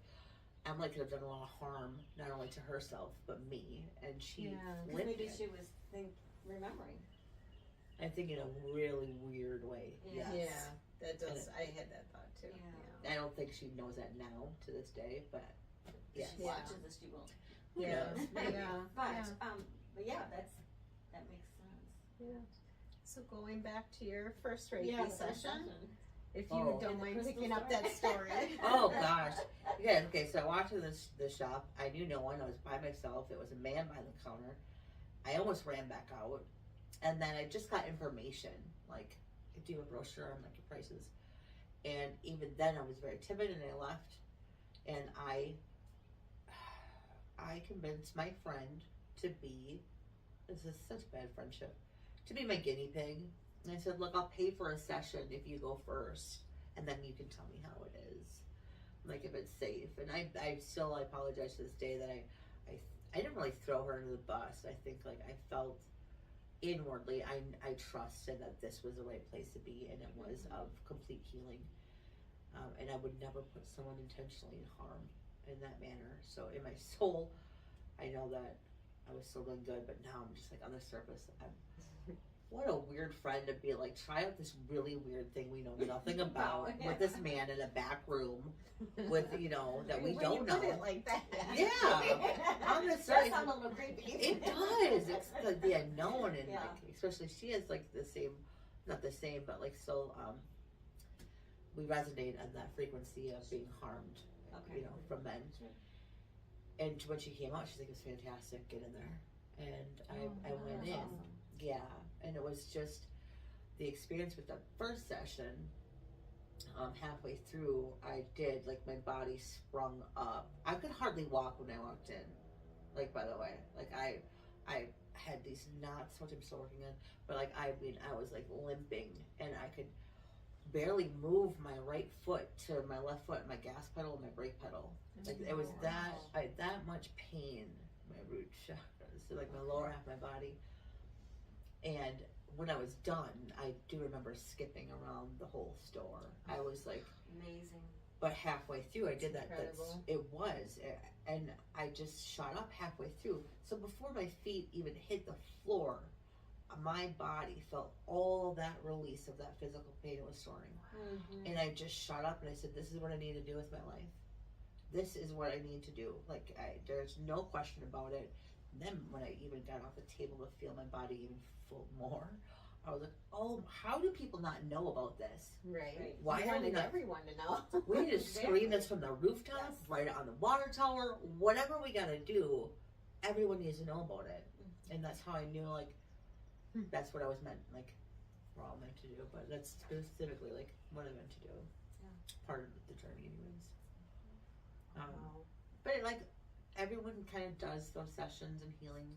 Emily could have done a lot of harm not only to herself but me, and she Because flipped maybe it. she was remembering. I think in a really weird way. Yeah. Yes. Yeah, that does. I had that thought too. Yeah. I don't think she knows that now to this day, but yes. She watches this, she won't. Who Yeah. knows? Yeah. But yeah, that makes sense. Yeah. So going back to your first Reiki Yeah, the first session, if you Oh. don't And the mind crystal picking up story. that story. Oh gosh. Yeah, okay, so I walked to the shop. I knew no one. I was by myself. It was a man behind the counter. I almost ran back out. And then I just got information, like, do you have a brochure on like your prices? And even then I was very timid and I left. And I convinced my friend to be, this is such bad friendship, to be my guinea pig. And I said, look, I'll pay for a session if you go first, and then you can tell me how it is, like if it's safe. And I still apologize to this day that I didn't really throw her under the bus. I think like I felt inwardly, I trusted that this was the right place to be, and it was of complete healing. And I would never put someone intentionally in harm in that manner. So in my soul, I know that I was still doing good, but now I'm just like on the surface, what a weird friend to be like, try out this really weird thing we know nothing about with this man in a back room with, you know, that we When don't you know. put it like that. Yeah. I'm That sorry. sounds a little creepy. It does. It's like the unknown, and Yeah. like, especially she is like the same, not the same, but like so. We resonate on that frequency of being harmed, Okay. you know, from men. Sure. And when she came out, she's like, "It's fantastic. Get in there." And I went in. Awesome. Yeah, and it was just the experience with the first session. Halfway through, I did like my body sprung up. I could hardly walk when I walked in. Like, by the way, like I had these knots, which I'm still working on. But like I was like limping, and I could barely move my right foot to my left foot, my gas pedal and my brake pedal. Like it was that I had that much pain, my root chakras, so like my lower half of my body. And when I was done, I do remember skipping around the whole store. I was like, Amazing. but halfway through, I did that. Incredible. It was, and I just shot up halfway through. So before my feet even hit the floor, my body felt all that release of that physical pain it was storing. Mm-hmm. And I just shot up and I said, this is what I need to do with my life. This is what I need to do. Like, there's no question about it. And then when I even got off the table to feel my body even full more, I was like, oh, how do people not know about this? Right. Why You are we wanted not? everyone to know. We need to scream this from the rooftop, write it on the water tower, whatever we gotta do, everyone needs to know about it. And that's how I knew, like, that's what I was meant, like, we're all meant to do, but that's specifically, like, what I meant to do. Yeah. Part of the journey, anyways. Wow. But it, like, everyone kind of does those sessions and healing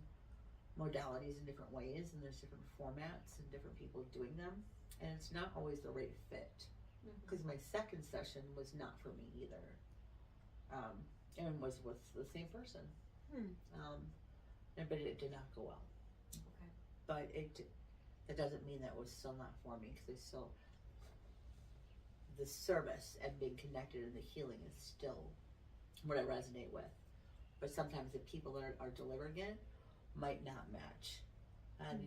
modalities in different ways, and there's different formats and different people doing them, and it's not always the right fit. Because my second session was not for me either, and was with the same person. But it did not go well. Okay. But that doesn't mean that was still not for me, because I still, the service and being connected and the healing is still what I resonate with. But sometimes the people that are delivering it might not match, and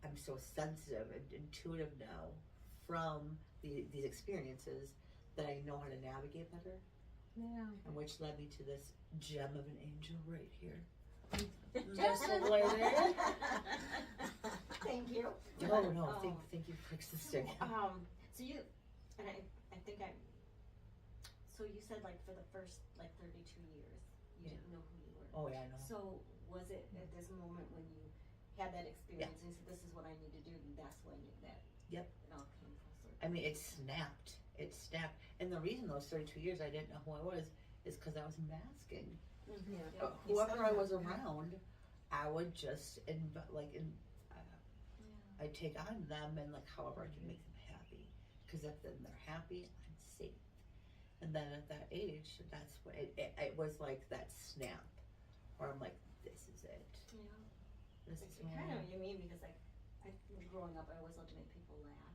I'm so sensitive and intuitive now from these experiences that I know how to navigate better. Yeah. And which led me to this gem of an angel right here. Just a lady. Thank you. Oh no, thank you for existing. So you, and I think so you said like for the first like 32 years, you didn't know who you were. Oh yeah, I know. So was it at this moment when you had that experience and you said, this is what I need to do, and that's when that Yep. it all came full circle? I mean, it snapped. It snapped. And the reason those 32 years I didn't know who I was is because I was masking. Mm-hmm. Yeah. Whoever I was around, I would just I'd take on them and like however I can make them happy. Because if then they're happy, I'm safe. And then at that age, that's what it was like that snap, where I'm like, this is it. Yeah. This is It kind of you mean because like growing up, I always loved to make people laugh,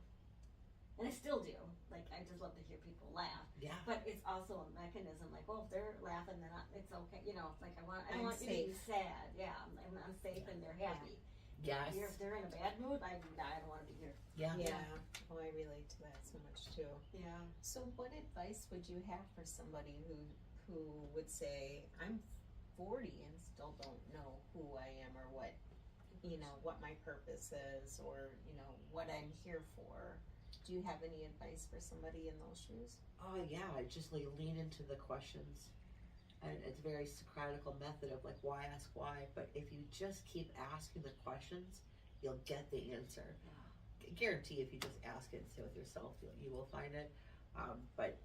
and I still do. Like I just love to hear people laugh. Yeah. But it's also a mechanism. Like, well, if they're laughing, then it's okay. You know, like I don't I'm want you to be safe. sad. Yeah, I'm safe and they're happy. Yes. If they're in a bad mood, I don't want to be here. Yeah. Yeah. Oh, I relate to that so much too. Yeah. So what advice would you have for somebody who would say, I'm 40 and still don't know who I am or what, what my purpose is or, what I'm here for? Do you have any advice for somebody in those shoes? Oh yeah, just like lean into the questions. And it's a very Socratical method of like why ask why, but if you just keep asking the questions, you'll get the answer. Yeah. Guarantee if you just ask it and sit with yourself, you will find it. But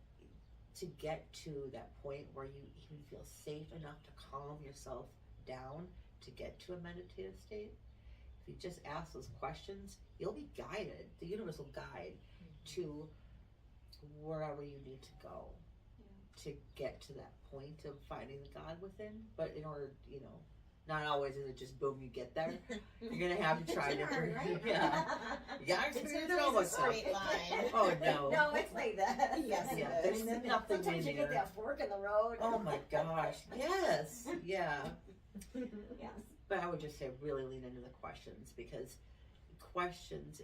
to get to that point where you even feel safe enough to calm yourself down to get to a meditative state, if you just ask those questions, you'll be guided. The universe will guide to wherever you need to go to get to that point of finding the God within. But in order, not always is it just boom, you get there. You're gonna have to try different. Right? Yeah, you gotta experience it all a straight line. Oh no. No, it's like that. Yes, Yeah, it there's is. nothing Sometimes you linear. get that fork in the road. Oh my gosh. Yes. Yeah. Yes. But I would just say really lean into the questions because questions.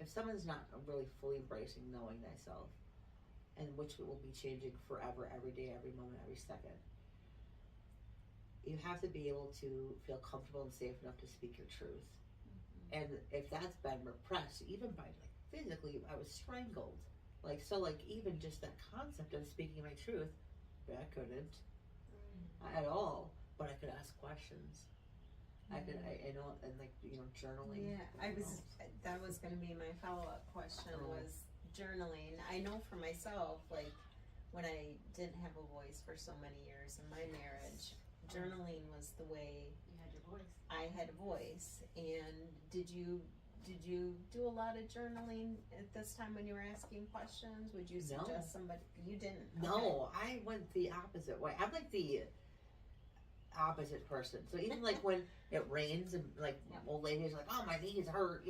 If someone's not really fully embracing knowing thyself, and which will be changing forever, every day, every moment, every second, you have to be able to feel comfortable and safe enough to speak your truth. And if that's been repressed, even by like physically, I was strangled. Even just that concept of speaking my truth, I couldn't at all. But I could ask questions. I could, journaling. Yeah, that was going to be my follow-up question was journaling. I know for myself, like when I didn't have a voice for so many years in my marriage, journaling was the way You had your voice. I had a voice. And did you do a lot of journaling at this time when you were asking questions? Would you suggest somebody? You didn't. No, I went the opposite way. I'm like the opposite person. So even like when it rains and like old ladies are like, oh, my knees hurt,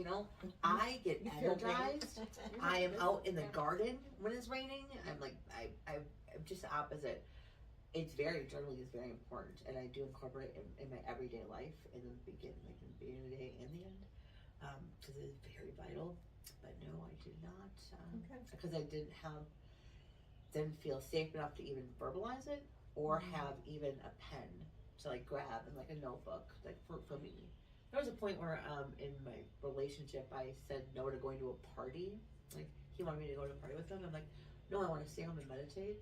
I get energized. I am out in the garden when it's raining. I'm like, I'm just the opposite. Journaling is very important, and I do incorporate it in my everyday life in the beginning of the day and the end, because it is very vital. But no, I did not, because I didn't feel safe enough to even verbalize it or have even a pen to like grab and like a notebook, like for me. There was a point where in my relationship I said no to going to a party. Like he wanted me to go to a party with him. I'm like, no, I want to stay home and meditate.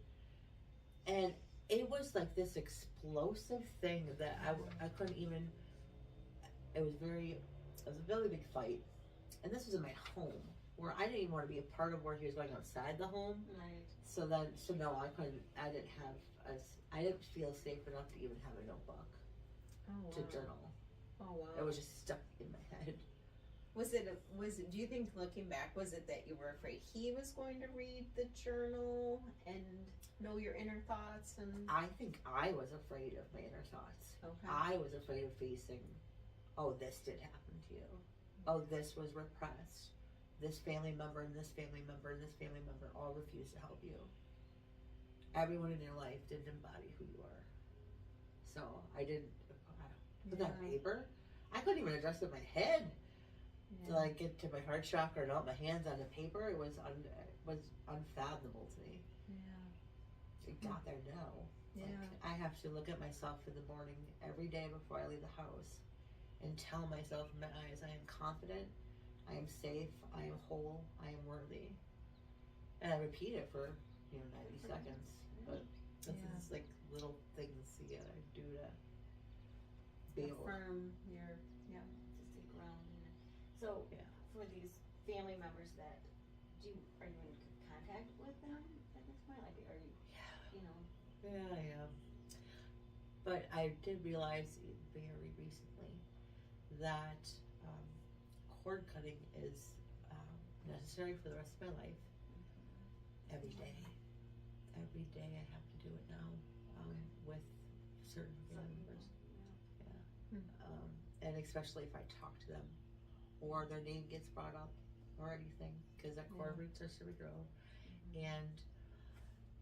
And it was like this explosive thing that I couldn't even. It was a really big fight, and this was in my home where I didn't even want to be a part of where he was going outside the home. Right. So no, I couldn't. I didn't feel safe enough to even have a notebook to journal. Oh wow. It was just stuck in my head. Was it, do you think looking back, was it that you were afraid he was going to read the journal and know your inner thoughts? And I think I was afraid of my inner thoughts. Okay. I was afraid of facing, oh, this did happen to you. Oh, this was repressed. This family member and this family member and this family member all refused to help you. Everyone in your life didn't embody who you are. So I didn't put that on paper. I couldn't even adjust it in my head to like get to my heart chakra and out my hands on the paper. It was unfathomable to me. Yeah. It got there now. Yeah. Like, I have to look at myself in the morning every day before I leave the house and tell myself in my eyes, I am confident, I am safe, I am whole, I am worthy. And I repeat it for 90 seconds. But this is like little things you gotta do to be able Affirm your, Just to ground in it. So, for these family members that are you in contact with them at this point? Like, are you, Yeah, I am. But I did realize very recently that cord cutting is necessary for the rest of my life. Every day. Every day I have to do it now with certain family members. And especially if I talk to them or their name gets brought up or anything, because that cord roots are so regrow. And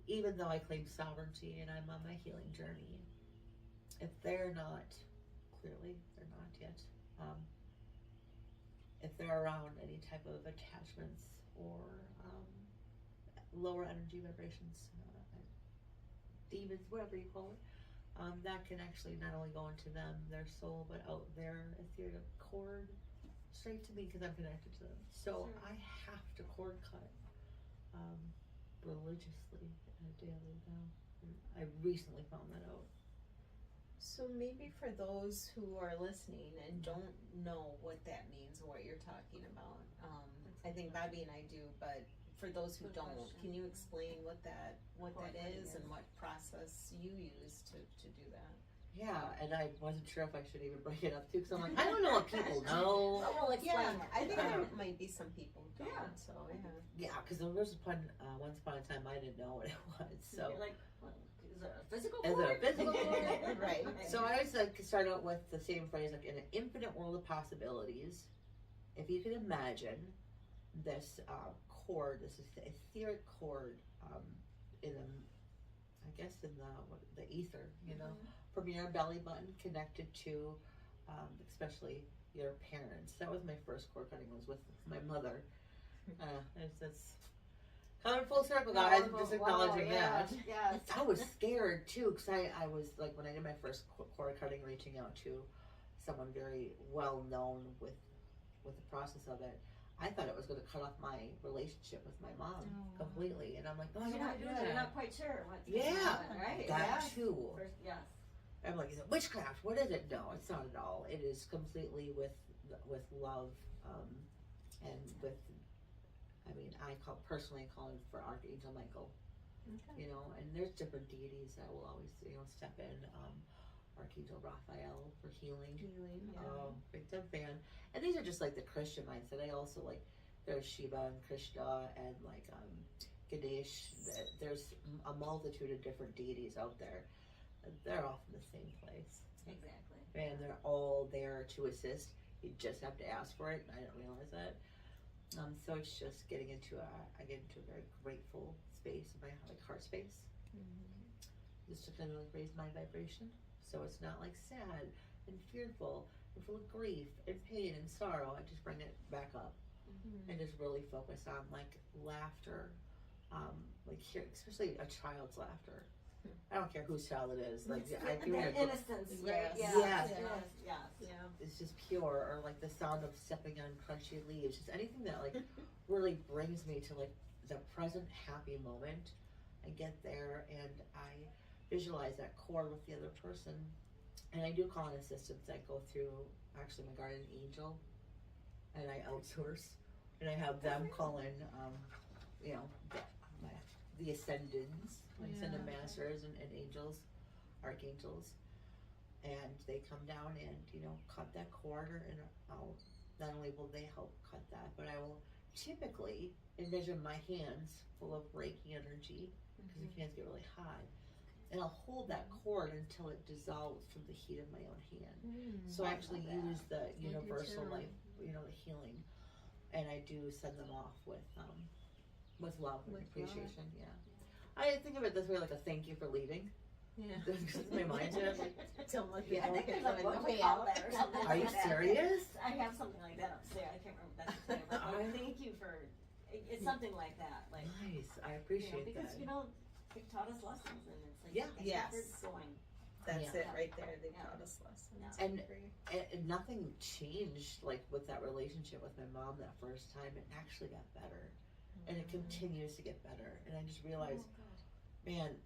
even though I claim sovereignty and I'm on my healing journey, if they're not, clearly they're not yet, if they're around any type of attachments or lower energy vibrations, demons, whatever you call it, that can actually not only go into them, their soul, but out their ethereal cord straight to me because I'm connected to them. So I have to cord cut religiously and daily now. I recently found that out. So maybe for those who are listening and don't know what that means or what you're talking about, I think Bobby and I do, but for those who don't, can you explain what that is and what process you use to do that? Yeah, and I wasn't sure if I should even bring it up too, because I'm like, I don't know what people know. Well, explain it. I think there might be some people who don't. So Yeah, because there was once upon a time I didn't know what it was. So You're like, well, is it a physical is cord? it a physical cord? Right. So I always like to start out with the same phrase, like in an infinite world of possibilities, if you can imagine this cord, this is the etheric cord in the ether, from your belly button connected to especially your parents. That was my first cord cutting, was with my mother. It's coming full circle, guys. I'm just acknowledging that. Yes. I was scared too, because I was like, when I did my first cord cutting, reaching out to someone very well known with the process of it, I thought it was going to cut off my relationship with my mom completely, and I'm like, no, I don't want to do that. You're not quite sure what's going to happen, right? That too. First, yes. I'm like, is it witchcraft? What is it? No, it's not at all. It is completely with love, and with, I personally call him for Archangel Michael. Okay. And there's different deities that will always, step in. Archangel Raphael for healing. Big time fan. And these are just like the Christian mindset. I also like, there's Shiva and Krishna and like Ganesh. There's a multitude of different deities out there. They're all from the same place. Exactly. And they're all there to assist. You just have to ask for it. And I didn't realize that. So it's just getting into I get into a very grateful space, my heart space. Just to kind of like raise my vibration. So it's not like sad and fearful and full of grief and pain and sorrow. I just bring it back up and just really focus on like laughter, like here, especially a child's laughter. I don't care whose child it is. Like innocence, right? Yes. Yes. It's just pure, or like the sound of stepping on crunchy leaves. Just anything that like really brings me to like the present happy moment. I get there and I visualize that cord with the other person, and I do call in assistance. I go through actually my guardian angel, and I outsource, and I have them call in, the ascendants, my ascended masters and angels, archangels, and they come down and cut that cord, and not only will they help cut that, but I will typically envision my hands full of Reiki energy, because your hands get really hot. And I'll hold that cord until it dissolves from the heat of my own hand. So I actually use the universal life, the healing, and I do send them off with love and appreciation. Yeah, I think of it this way, like a thank you for leaving. Yeah. That's my mindset. Don't let Yeah, I think there's a book we call that or something. Are you like that. serious? I have something like that upstairs. I can't remember that's the name, but like, thank you for. It's something like that. Like Nice. I you know, appreciate because that. They taught us lessons, and it's like Yeah. thank Yes. you for going. That's Yeah. it right there. They Yeah. taught us lessons. Yeah. And- I agree. And nothing changed like with that relationship with my mom that first time. It actually got better, and it continues to get better. And I just realized, Oh, God. man,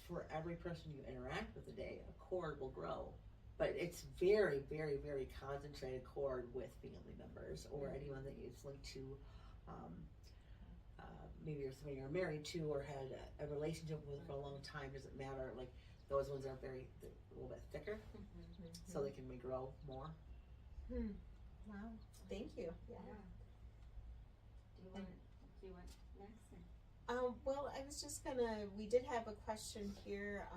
for every person you interact with a day, a cord will grow. But it's very, very, very concentrated cord with family members or anyone that it's linked to. Maybe you're somebody you're married to or had a relationship with for a long time. Doesn't matter. Like those ones are they're a little bit thicker, so they can grow more. Wow. Thank you. Yeah. Do you want next? Well, I was just we did have a question here,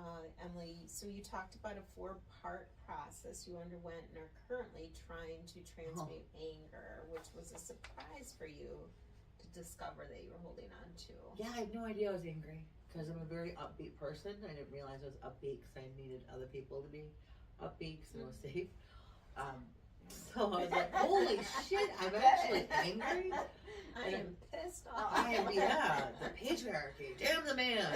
Emily. So you talked about a 4-part process you underwent and are currently trying to transmute anger, which was a surprise for you to discover that you were holding on to. Yeah, I had no idea I was angry because I'm a very upbeat person. I didn't realize I was upbeat because I needed other people to be upbeat because I was safe. So I was like, holy shit, I'm actually angry. I am pissed off. I am, the patriarchy, damn the man.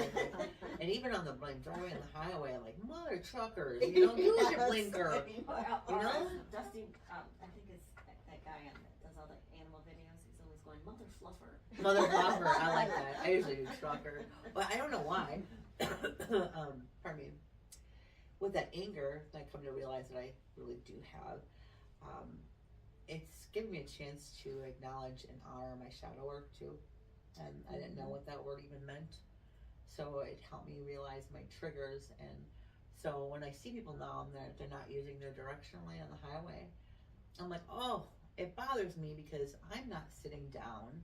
And even on the driving on the highway, I'm like, mother truckers, use your blinker. You know? Dusty, I think it's that guy that does all the animal videos. He's always going, mother fluffer. Mother fluffer, I like that. I usually do trucker, but I don't know why. Pardon me. With that anger, I come to realize that I really do have. It's given me a chance to acknowledge and honor my shadow work too, and I didn't know what that word even meant. So it helped me realize my triggers, and so when I see people now and they're not using their directional lane on the highway, I'm like, oh, it bothers me because I'm not sitting down,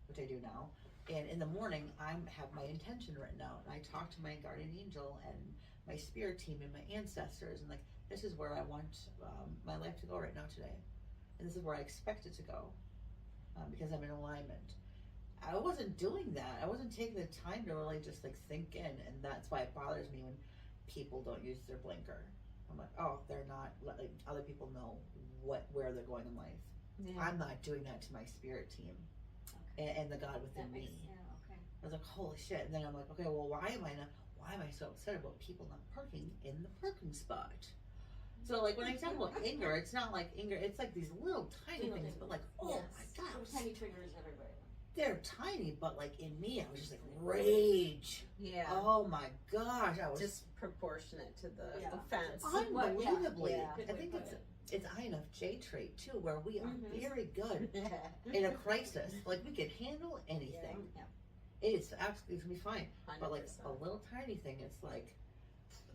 which I do now, and in the morning I have my intention written out, and I talk to my guardian angel and my spirit team and my ancestors, and like, this is where I want my life to go right now today. And this is where I expect it to go because I'm in alignment. I wasn't doing that. I wasn't taking the time to really just like sink in, and that's why it bothers me when people don't use their blinker. I'm like, oh, they're not letting other people know where they're going in life. Yeah. I'm not doing that to my spirit team and the God within me. Okay. I was like, holy shit. And then I'm like, okay, well, why am I so upset about people not parking in the parking spot? So like when I talk about anger, it's not like anger, it's like these little tiny things, but like, oh my God. Little tiny triggers everywhere. They're tiny, but like in me, I was just like rage. Yeah. Oh my gosh, I was Disproportionate to the Yeah. offense. unbelievably. Yeah. I think it's INFJ trait too, where we are very good Yeah. in a crisis. Like we can handle anything. Yeah. It's absolutely gonna be fine. But like 100%. a little tiny thing, it's like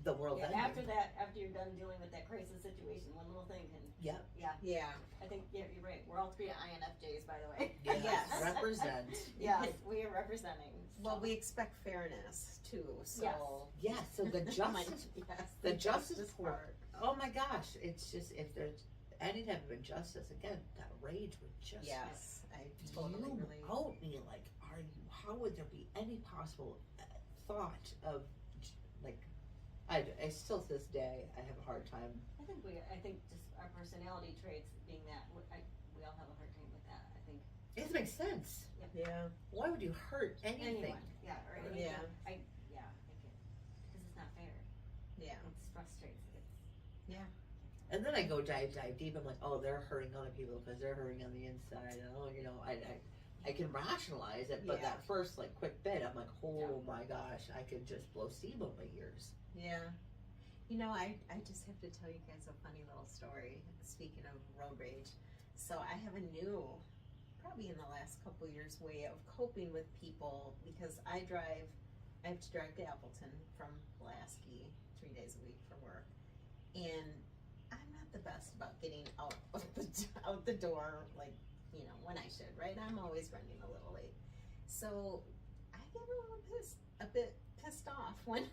the world Yeah, ending. after you're done dealing with that crisis situation, one little thing can. Yep. Yeah. Yeah. I think you're right. We're all 3 INFJs, by the way. Yes. Yes. Represent. Yes, we are representing. Well, we expect fairness too. So Yes. So the justice. yes, the justice part. Oh my gosh! It's just if there's any type of injustice, again, that rage would just Yes, I totally fume relate. out me. Like, are you? How would there be any possible thought of like? I still to this day I have a hard time. I think just our personality traits being that we all have a hard time with that. I think. It doesn't make sense. Yeah. Why would you hurt anything? Anyone. Yeah. Or anything. Yeah. I think because it's not fair. Yeah. It's frustrates. And then I go dive deep. I'm like, oh, they're hurting other people because they're hurting on the inside. And, oh, I can rationalize it, but Yeah. that first like quick bit, I'm like, oh my gosh, I could just blow steam out my ears. Yeah. You know, I just have to tell you guys a funny little story. Speaking of road rage, so I have a new, probably in the last couple years, way of coping with people because I have to drive to Appleton from Pulaski 3 days a week for work, and I'm not the best about getting out the door like when I should, right? I'm always running a little late, so I get a bit pissed off when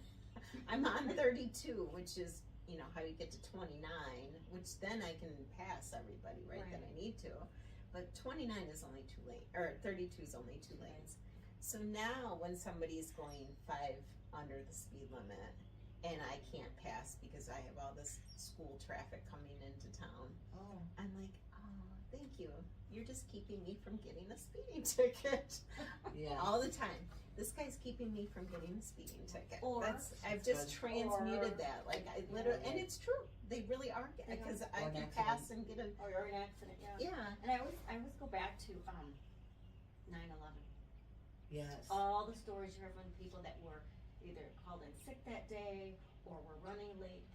I'm on 32, which is how you get to 29, which then I can pass everybody right that I need to, but 29 is only 2 lanes, or 32 is only 2 lanes. So now when somebody's going 5 under the speed limit and I can't pass because I have all this school traffic coming into town. Oh. I'm like, oh, thank you. You're just keeping me from getting a speeding ticket. Yeah. All the time. This guy's keeping me from getting a speeding ticket. Or- I've just Or- transmuted that. Like, I literally, and it's true. They really are, because I Or an can accident. pass and get a, Or you're in an accident, yeah. yeah. And I always go back to 9/11. Yes. All the stories you heard from people that were either called in sick that day or were running late.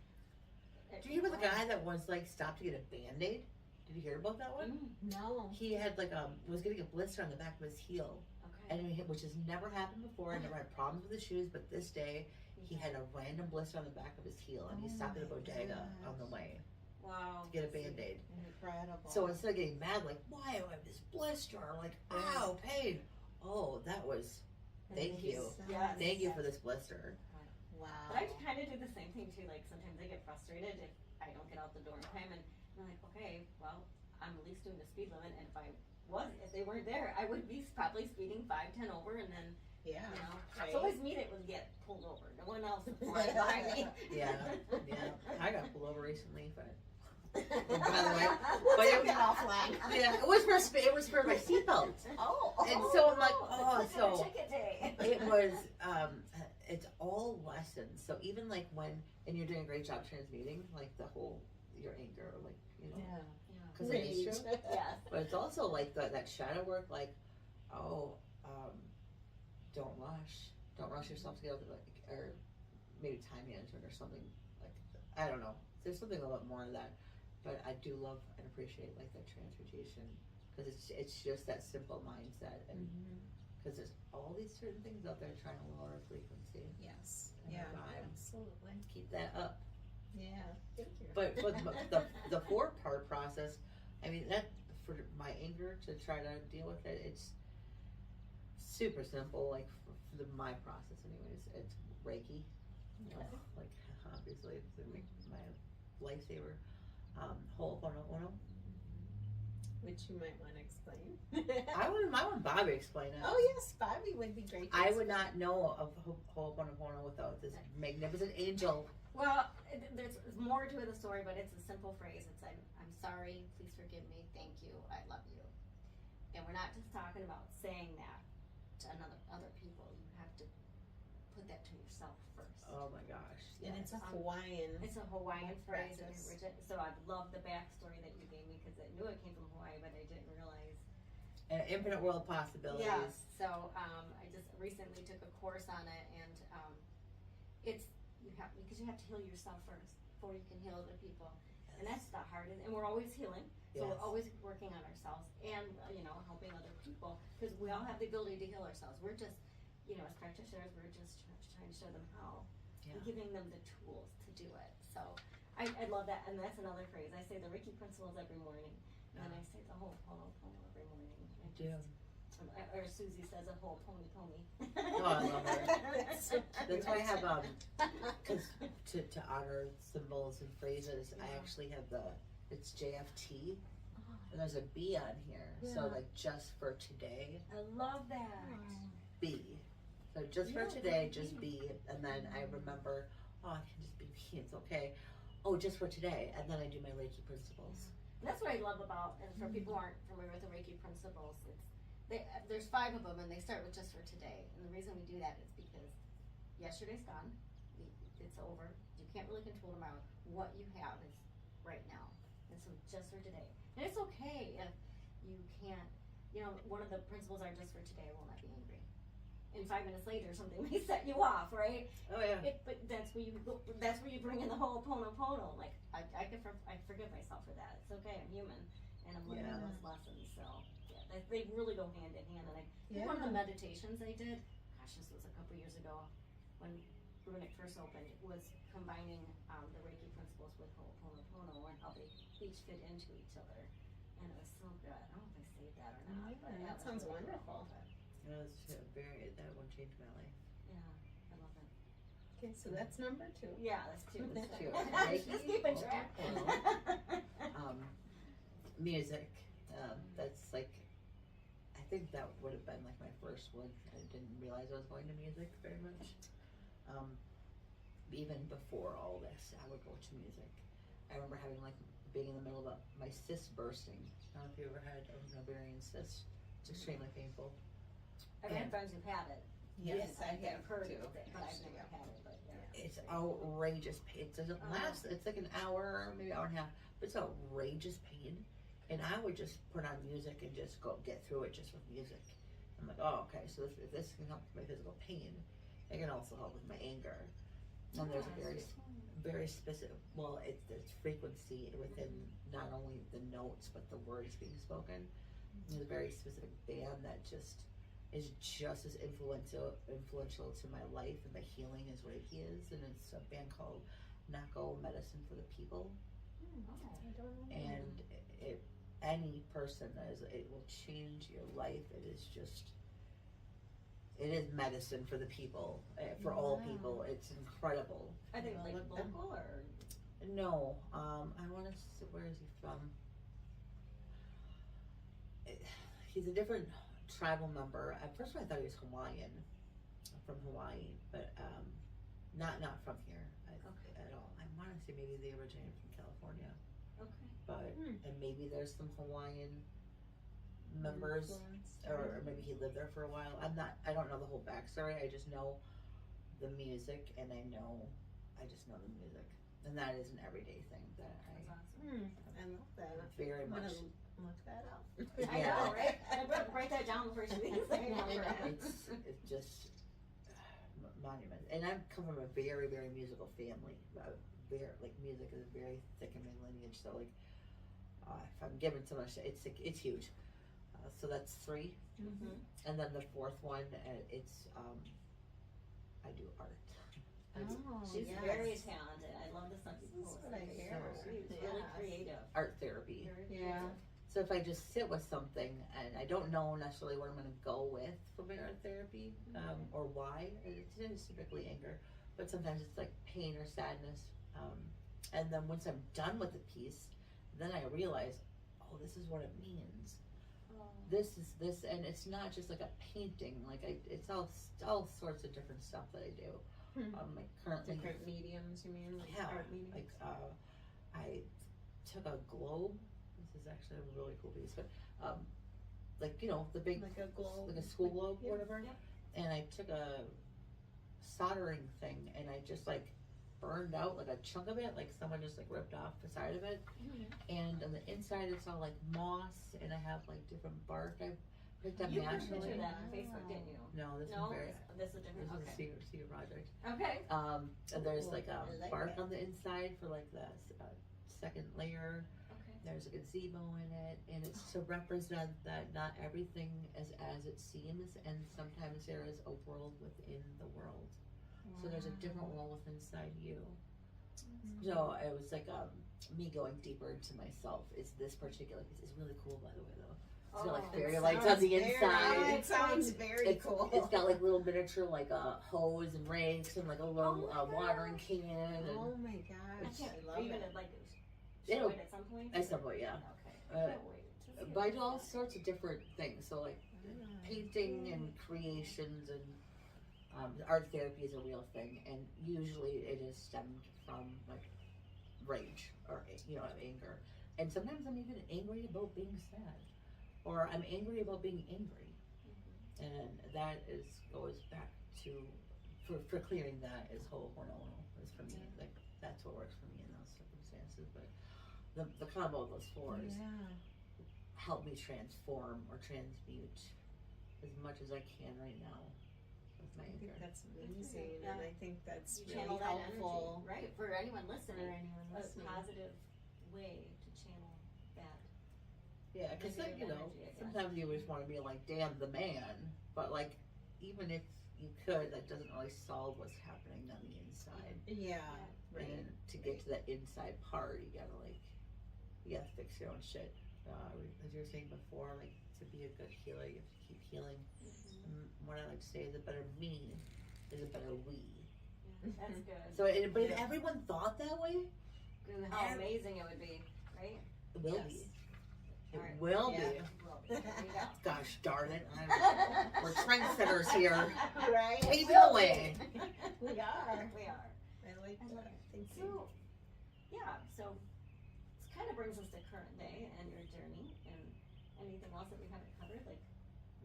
Do you remember the guy that was like stopped to get a Band-Aid? Did you hear about that one? No. He had like was getting a blister on the back of his heel, Okay. and which has never happened before. I never had problems with his shoes, but this day he had a random blister on the back of his heel, and he stopped at a bodega on the way Wow. to get a Band-Aid. Incredible. So instead of getting mad, like, why do I have this blister? Like, ow, pain. Oh, that was, thank you. Yes. Thank you for this blister. Wow. But I kind of do the same thing too. Like sometimes I get frustrated if I don't get out the door in time, and I'm like, okay, well, I'm at least doing the speed limit, and if they weren't there, I would be probably speeding 5, 10 over, and then Yeah. you know, Right. it's always me that would get pulled over. No one else would fly by me. Yeah, yeah. I got pulled over recently, but by the way, but Take it offline. yeah, it was for my seatbelt. Oh. And so I'm like, oh, Look at so our ticket day. it was, it's all lessons. So even like and you're doing a great job transmuting, like the whole, your anger, like, you know, Yeah. because it is true. Yes. But it's also like that shadow work, like, don't rush yourself to get out, like, or maybe time management or something, like, I don't know. There's something a little bit more of that, but I do love and appreciate like that transmutation, because it's just that simple mindset, and because there's all these certain things out there trying to lower our frequency. Yes. And Yeah. I gotta Absolutely. keep that up. Yeah. Thank you. But the 4-part process, I mean, that for my anger to try to deal with it, it's super simple. Like for my process, anyways, it's Reiki. You know, like obviously it's my lifesaver. Ho'oponopono. Which you might want to explain. I want Bobby to explain it. Oh yes, Bobby would be great. To I would explain. not know of Ho'oponopono without this magnificent angel. Well, there's more to the story, but it's a simple phrase. It's I'm sorry, please forgive me, thank you, I love you. And we're not just talking about saying that to other people. You have to put that to yourself first. Oh my gosh. And it's a Hawaiian. It's a Hawaiian phrase, and practice. so I love the backstory that you gave me because I knew it came from Hawaii, but I didn't realize. An infinite world of possibilities. Yes. So I just recently took a course on it, and it's because you have to heal yourself first before you can heal other people, and that's the hardest. And we're always healing, so we're always working on ourselves and helping other people, because we all have the ability to heal ourselves. We're just as practitioners, we're just trying to show them how. And giving them the tools to do it. So I love that, and that's another phrase. I say the Reiki principles every morning, and then I say the Ho'oponopono every morning. I do. Or Susie says a whole pony. Oh, I love her. That's why I have because to honor symbols and phrases, I actually have it's JFT, and there's a B on here. So like just for today, I love that. B. So just for today, just be, and then I remember, I can just be me, it's okay. Oh, just for today, and then I do my Reiki principles. And that's what I love about, and for people who aren't familiar with the Reiki principles, there's 5 of them, and they start with just for today. And the reason we do that is because yesterday's gone, it's over. You can't really control tomorrow. What you have is right now, and so just for today. And it's okay if you can't. One of the principles are just for today. I will not be angry. And 5 minutes later, something may set you off, right? Oh yeah. But that's where you bring in the whole Ho'oponopono. Like I forgive myself for that. It's okay. I'm human, and I'm learning those lessons. So yeah, they really go hand in hand. And one of the meditations I did, this was a couple years ago, when Runic first opened, was combining the Reiki principles with Ho'oponopono and how they each fit into each other, and it was so good. I don't know if I saved that or not. But that sounds wonderful. That one changed my life. Yeah, I love it. Okay, so that's number 2. Yeah, that's 2. That's 2. Just keeping track. Music. That's like, I think that would have been like my first one. I didn't realize I was going to music very much. even before all this, I would go to music. I remember having like being in the middle of my cyst bursting. I don't know if you ever had an ovarian cyst. It's extremely painful. I've had friends who've had it. Yes, I I've have heard too. of it, but I've never had it. But yeah. It's outrageous pain. It doesn't last. It's like an hour, maybe hour and a half. But it's outrageous pain. And I would just put on music and just go get through it just with music. I'm like, oh, okay. So if this can help with my physical pain, it can also help with my anger. And there's a very specific. Well, it's frequency within not only the notes but the words being spoken. There's a very specific band that just is just as influential to my life and my healing as Reiki is, and it's a band called Nako Medicine for the People. And any person it will change your life. It is medicine for the people, for all people. It's incredible. Are they like local or? No, I want to see, where is he from? He's a different tribal member. At first I thought he was Hawaiian, from Hawaii, but not from here at all. I want to say maybe they originated from California. Okay. But and maybe there's some Hawaiian members, or maybe he lived there for a while. I don't know the whole backstory. I just know the music, and I just know the music, and that is an everyday thing that That's awesome. I love that. very I'm much. gonna look that up. I know, right? Write that down before she leaves. It's just monument. And I come from a very, very musical family. Music is very thick in my lineage. So if I'm given so much, it's huge. So that's 3. And then the 4th one, it's I do art. She's very talented. I love this. This is what I hear. She's really creative. Art therapy. Yeah. So if I just sit with something and I don't know necessarily what I'm going to go with for my art therapy, or why, it's typically anger, but sometimes it's like pain or sadness. And then once I'm done with the piece, then I realize, oh, this is what it means. This is this, and it's not just like a painting. It's all sorts of different stuff that I do. Currently Different mediums, you mean? Art mediums? I took a globe. This is actually a really cool piece, but the big, like a globe, like a school globe, or whatever. Yeah. And I took a soldering thing and I just burned out like a chunk of it, like someone just ripped off the side of it. And on the inside it's all moss, and I have different bark I picked up You naturally. pictured that on Facebook, didn't you? No, this No, is this is different. this Okay. is a secret project. Okay. And there's Cool. I like bark that. on the inside for the second layer. Okay. There's a gazebo in it, and it's to represent that not everything is as it seems, and sometimes there is a world within the world. So there's a different world within inside you. So it was me going deeper into myself. It's this particular piece. It's really cool, by the way, though. It's got fairy lights on the inside. It sounds very cool. It's got little miniature hose and rakes and a little watering can. And Oh my gosh, I love Are you it. gonna show it at some point? At some point, yeah. Okay. I can't wait to see But I it. do all sorts of different things. So painting and creations and art therapy is a real thing, and usually it is stemmed from rage or anger. And sometimes I'm even angry about being sad, or I'm angry about being angry, and that goes back to for clearing that is Ho'oponopono is for me. That's what works for me in those circumstances. But the combo of those 4 is help me transform or transmute as much as I can right now with my I think anger. that's amazing, and I think that's You really channel that helpful. energy, right? For anyone listening, a listening. positive way to channel that. Yeah, because Negative energy, I guess. sometimes you just want to be damn the man, but even if you could, that doesn't really solve what's happening on the inside. Yeah, right. And to get to that inside part, you gotta fix your own shit. As you were saying before, to be a good healer, you have to keep healing. And what I like to say is a better me is a better we. That's good. So, but if everyone thought that way, How amazing it would be, right? it will Yes. be. It Alright. will Yeah. be. There you go. Gosh darn it. We're trendsetters here. Right? Pave the way. We are. We are. I Thank you. So, yeah, so it kind of brings us to current day and your journey, and anything else that we haven't covered, like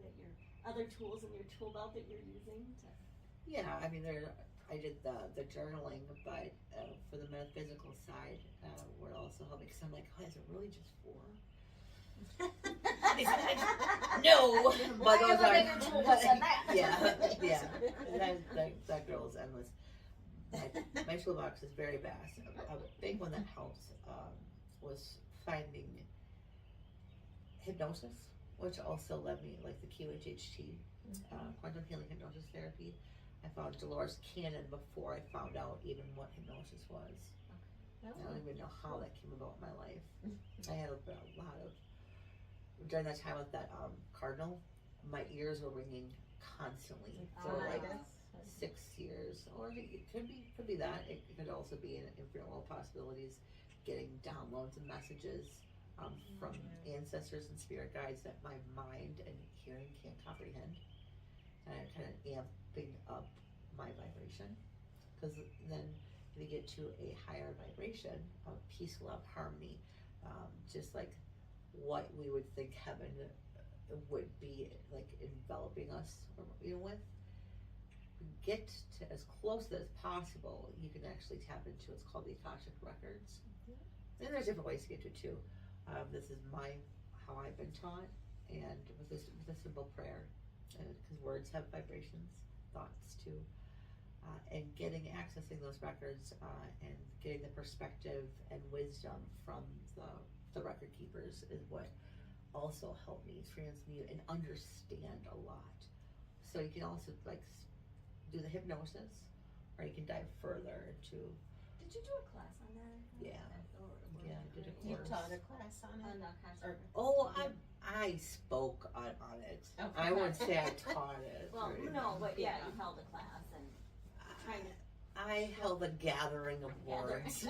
that your other tools in your tool belt that you're using to. Yeah, I mean, I did the journaling, but for the metaphysical side, would also help me because I'm like, oh, is it really just 4? No, but those are yeah. That girl is endless. My toolbox is very vast. A big one that helps was finding hypnosis, which also led me like the QHHT, quantum healing hypnosis therapy. I found Dolores Cannon before I found out even what hypnosis was. I don't even know how that came about in my life. I had a lot of, during that time with that cardinal, my ears were ringing constantly for like 6 years, or it could be that. It could also be in infinite world possibilities, getting downloads and messages from ancestors and spirit guides that my mind and hearing can't comprehend, and it kind of amping up my vibration, because then we get to a higher vibration of peace, love, harmony, just like what we would think heaven would be like enveloping us, with. Get to as close as possible. You can actually tap into what's called the Akashic records, and there's different ways to get to it too. This is how I've been taught, and with a simple prayer, because words have vibrations, thoughts too. And accessing those records, and getting the perspective and wisdom from the record keepers is what also helped me transmute and understand a lot. So you can also like do the hypnosis, or you can dive further into. Did you do a class on that? Yeah. Yeah, I did a You course. taught a class on it? I spoke on it. Okay. I wouldn't say I taught it. Well, or no, but anything. you held a class and trying to. I held a gathering of words.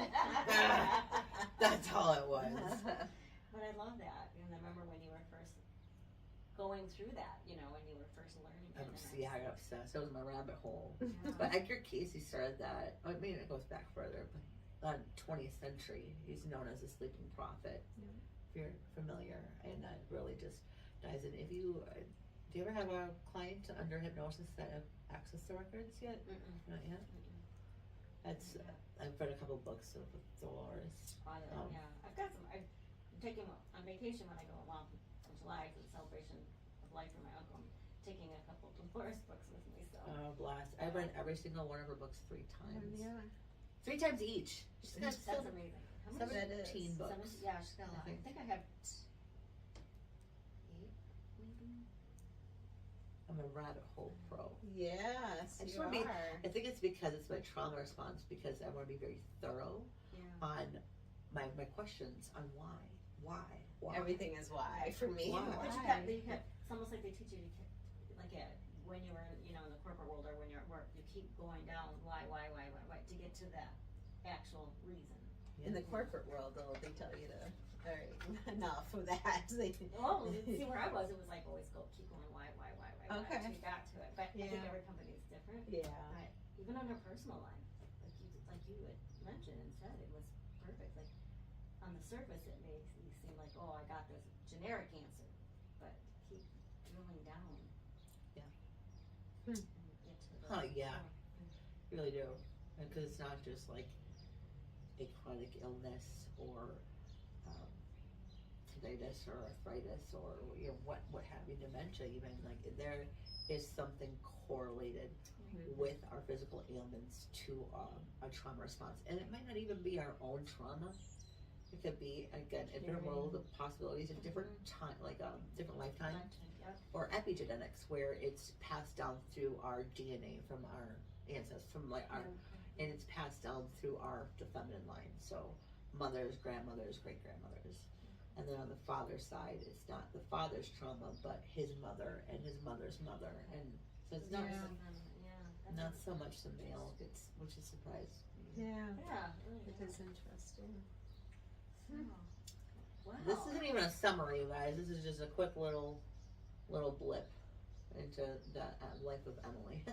That's all it was. But I love that, and I remember when you were first going through that, when you were first learning it. See, I got obsessed. That was my rabbit hole. Yeah. But Edgar Casey started that. I mean, it goes back further, but 20th century. He's known as the sleeping prophet. Yeah. If you're familiar, and that really just dives in. If you do you ever have a client under hypnosis that have accessed the records yet? Mm-mm. Not yet. That's I've read a couple books with Dolores. Yeah, I've got some. I'm taking on vacation when I go along in July for the celebration of life for my uncle. I'm taking a couple of Dolores books with me. So. Oh, blast! I've read every single one of her books 3 times. Yeah. 3 times each. She's got That's amazing. How much? 17 books. Yeah, she's got a lot. I think I have 8, maybe. I'm a rabbit hole pro. Yes, I just you wanna be- are. I think it's because it's my trauma response, because I want to be very thorough Yeah. on my questions on why. Everything is why for me. Why? But it's almost like they teach you to, like when you were, in the corporate world, or when you're at work, you keep going down why, to get to the actual reason. In the corporate world, though, they tell you to, all right, enough of that. Well, see where I was, it was like always keep going why, Okay. until you got to it. But I think Yeah. every company is different. Yeah. But even on her personal life, like you had mentioned and said, it was perfect. Like on the surface, it makes you seem like, oh, I got this generic answer, but keep drilling down. Yeah. And get to the Yeah. core. You really do, because it's not just like a chronic illness or tinnitus or arthritis or what have you, dementia even. Like there is something correlated with our physical ailments to a trauma response, and it might not even be our own trauma. It could be, again, a different world of possibilities, a different time, like different lifetime, Yep. or epigenetics, where it's passed down through our DNA from our ancestors, from like our, and it's passed down through the feminine line. So mothers, grandmothers, great grandmothers, and then on the father's side, it's not the father's trauma, but his mother and his mother's mother, and so it's not not so much the male, which is surprised me. Yeah. Yeah, really. It is interesting. Wow. This isn't even a summary, you guys. This is just a quick little blip into the life of Emily.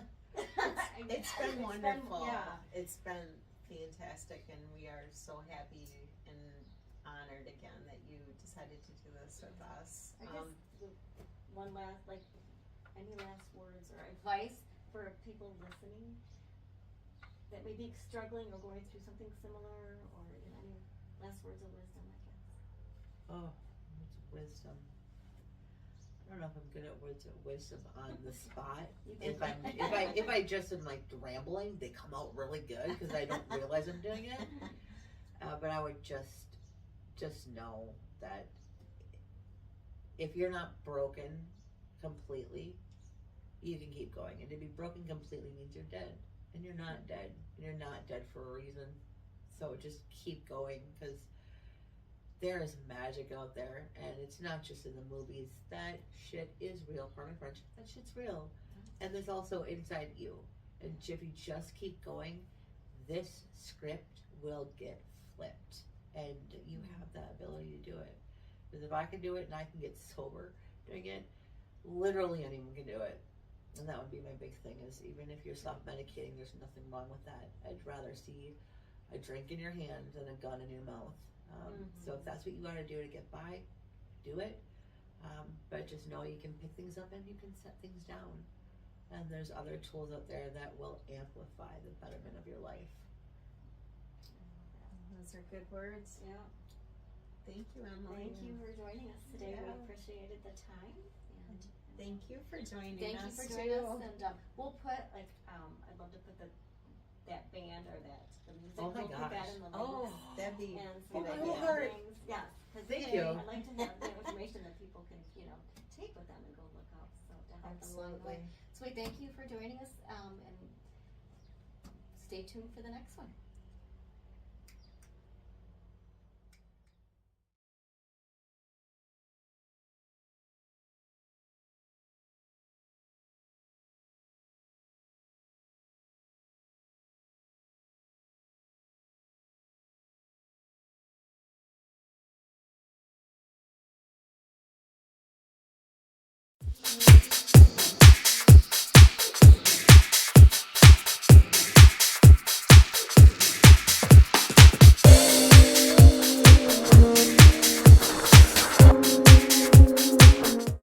It's been wonderful. Yeah. It's been fantastic, and we are so happy and honored again that you decided to do this with us. I guess one last, like, any last words or advice for people listening that may be struggling or going through something similar, or any last words of wisdom, I guess. Oh, it's wisdom. I don't know if I'm good at words of wisdom on the spot. If I just am like rambling, they come out really good because I don't realize I'm doing it. But I would just know that if you're not broken completely, you can keep going. And to be broken completely means you're dead, and you're not dead. And you're not dead for a reason. So just keep going, because there is magic out there, and it's not just in the movies. That shit is real. Pardon my French. That shit's real, and there's also inside you. And if you just keep going, this script will get flipped, and you have that ability to do it. Because if I can do it and I can get sober doing it, literally anyone can do it. And that would be my big thing, is even if you're self-medicating, there's nothing wrong with that. I'd rather see a drink in your hand than a gun in your mouth. So if that's what you gotta do to get by, do it. But just know you can pick things up and you can set things down. And there's other tools out there that will amplify the betterment of your life. Those are good words. Yeah. Thank you, Emily. Thank you for joining us today. Yeah. We appreciated the time. And Thank you for joining thank us. you for joining us. And we'll put, like, I'd love to put that band or the music. Oh my we'll put that Oh, in the links. that'd be And Oh, some my of the heart. things. Yes. 'Cause Thank again, you. I'd like to have the information that people can, take with them and go look up. So to help them along the way. absolutely. So we thank you for joining us, and stay tuned for the next one.